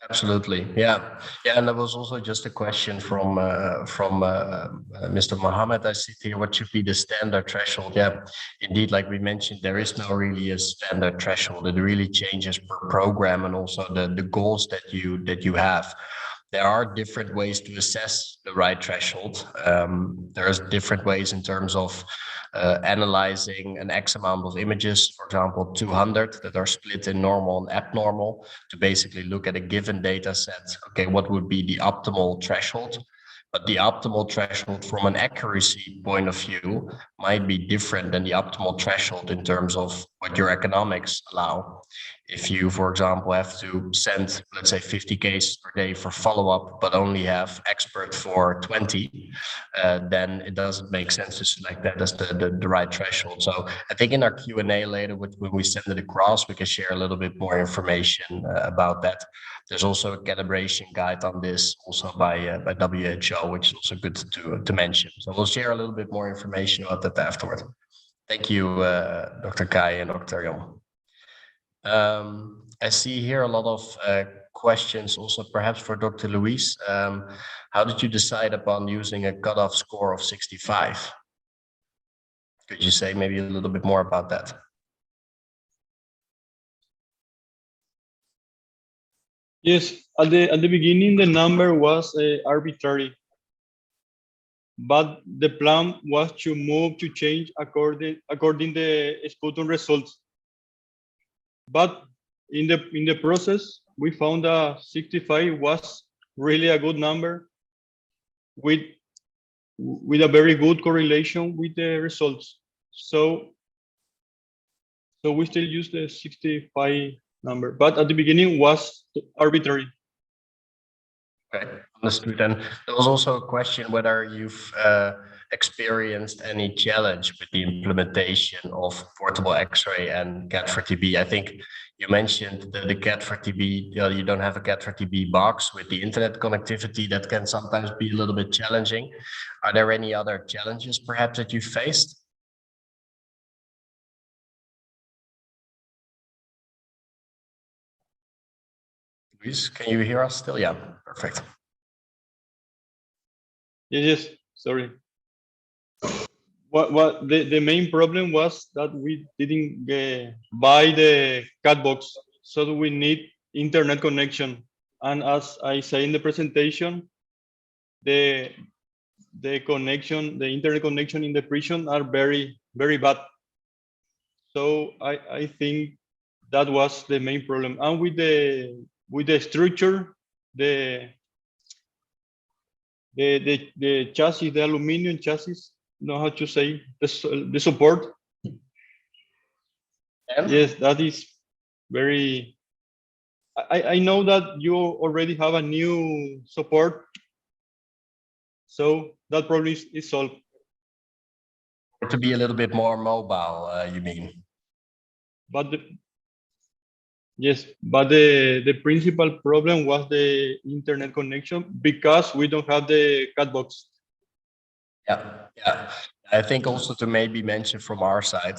Absolutely, yeah, and there was also just a question from Mr. Mohammed. I see here, what should be the standard threshold? Yeah, indeed, like we mentioned, there is no really a standard threshold. It really changes per program and also the goals that you have. There are different ways to assess the right threshold. There's different ways in terms of analyzing an X amount of images, for example, 200 that are split in normal and abnormal, to basically look at a given data set. Okay, what would be the optimal threshold? But the optimal threshold from an accuracy point of view might be different than the optimal threshold in terms of what your economics allow. If you, for example, have to send, let's say, 50 cases per day for follow-up, but only have expert for 20, then it doesn't make sense to select that as the right threshold. So I think in our Q&A later, when we send it across, we can share a little bit more information about that. There's also a calibration guide on this, also by WHO, which is also good to mention. So we'll share a little bit more information about that afterward. Thank you, Dr. Kai and Dr. Jan. I see here a lot of questions also perhaps for Dr. Luis. How did you decide upon using a cutoff score of 65? Could you say maybe a little bit more about that? Yes, at the beginning, the number was arbitrary, but the plan was to move to change according the sputum results. But in the process, we found that 65 was really a good number with a very good correlation with the results. So we still use the 65 number, but at the beginning was arbitrary. Okay, understood. And there was also a question whether you've experienced any challenge with the implementation of portable X-ray and CAD for TB. I think you mentioned the CAD for TB, you don't have a CAD for TB box with the internet connectivity. That can sometimes be a little bit challenging. Are there any other challenges perhaps that you faced? Luis, can you hear us still? Yeah, perfect. Yes, sorry. What the main problem was that we didn't buy the CAD box, so we need internet connection. And as I say in the presentation, the connection, the internet connection in the prison are very, very bad. So I think that was the main problem. And with the structure, the chassis, the aluminum chassis, know how to say the support. Yeah. Yes, that is very. I know that you already have a new support, so that problem is solved. To be a little bit more mobile, you mean? But the principal problem was the internet connection because we don't have the CAD box. Yeah. I think also to maybe mention from our side,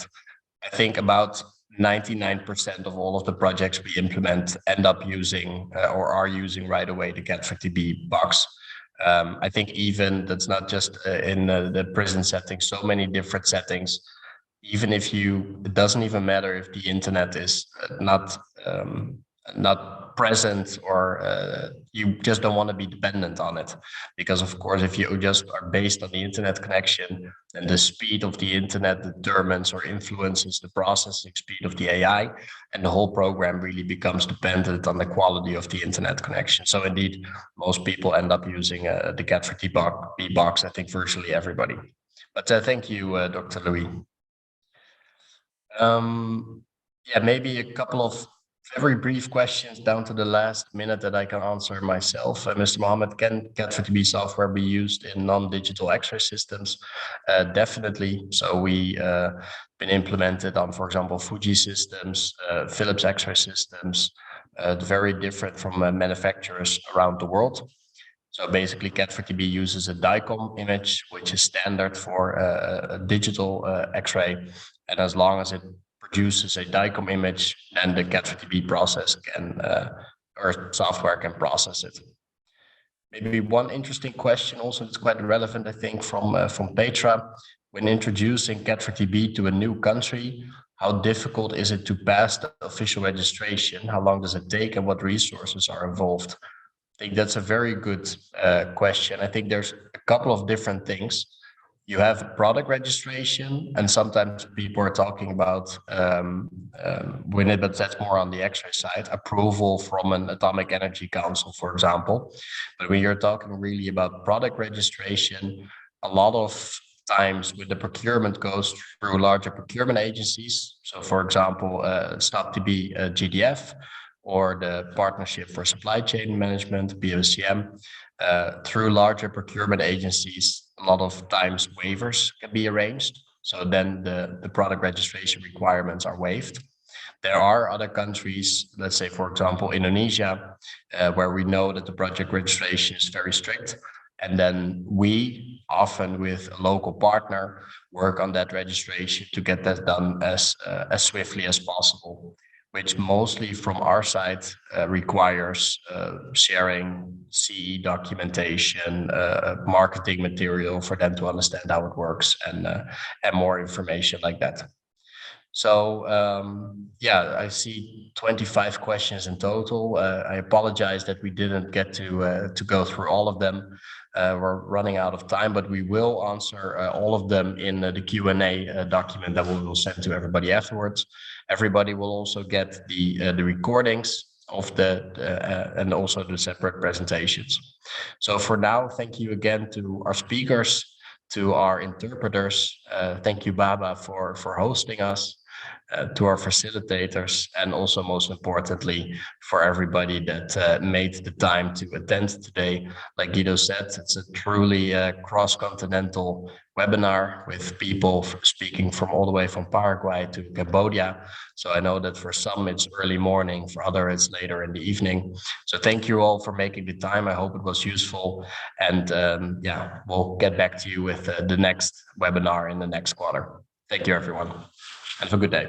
I think about 99% of all of the projects we implement end up using or are using right away the CAD for TB box. I think even that's not just in the prison setting, so many different settings. Even if it doesn't even matter if the internet is not present or you just don't want to be dependent on it, because of course if you just are based on the internet connection, then the speed of the internet determines or influences the processing speed of the AI, and the whole program really becomes dependent on the quality of the internet connection. So indeed, most people end up using the CAD for TB box. I think virtually everybody. But thank you, Dr. Louis. Yeah, maybe a couple of very brief questions down to the last minute that I can answer myself. Mr. Mohammed, can CAD for TB software be used in non-digital X-ray systems? Definitely. So we been implemented on, for example, Fuji systems, Philips X-ray systems, very different from manufacturers around the world. So basically, CAD4TB uses a DICOM image, which is standard for a digital X-ray. And as long as it produces a DICOM image, then the CAD4TB process can, or software can process it. Maybe one interesting question also that's quite relevant, I think, from Petra. When introducing CAD4TB to a new country, how difficult is it to pass the official registration? How long does it take and what resources are involved? I think that's a very good question. I think there's a couple of different things. You have product registration, and sometimes people are talking about when it, but that's more on the X-ray side, approval from an Atomic Energy Council, for example. But when you're talking really about product registration, a lot of times with the procurement goes through larger procurement agencies. So for example, SnapTB GDF, or the Partnership for Supply Chain Management, POCM, through larger procurement agencies, a lot of times waivers can be arranged. So then the product registration requirements are waived. There are other countries, let's say, for example, Indonesia, where we know that the project registration is very strict. And then we often with a local partner work on that registration to get that done as swiftly as possible, which mostly from our side requires sharing CE documentation, marketing material for them to understand how it works, and more information like that. So yeah, I see 25 questions in total. I apologize that we didn't get to go through all of them. We're running out of time, but we will answer all of them in the Q&A document that we will send to everybody afterwards. Everybody will also get the recordings of and also the separate presentations. So for now, thank you again to our speakers, to our interpreters. Thank you, Baaba, for hosting us. To our facilitators, and also most importantly for everybody that made the time to attend today. Like Guido said, it's a truly cross-continental webinar with people speaking from all the way from Paraguay to Cambodia. So I know that for some it's early morning, for others it's later in the evening. So thank you all for making the time. I hope it was useful, and yeah, we'll get back to you with the next webinar in the next quarter. Thank you, everyone. Have a good day.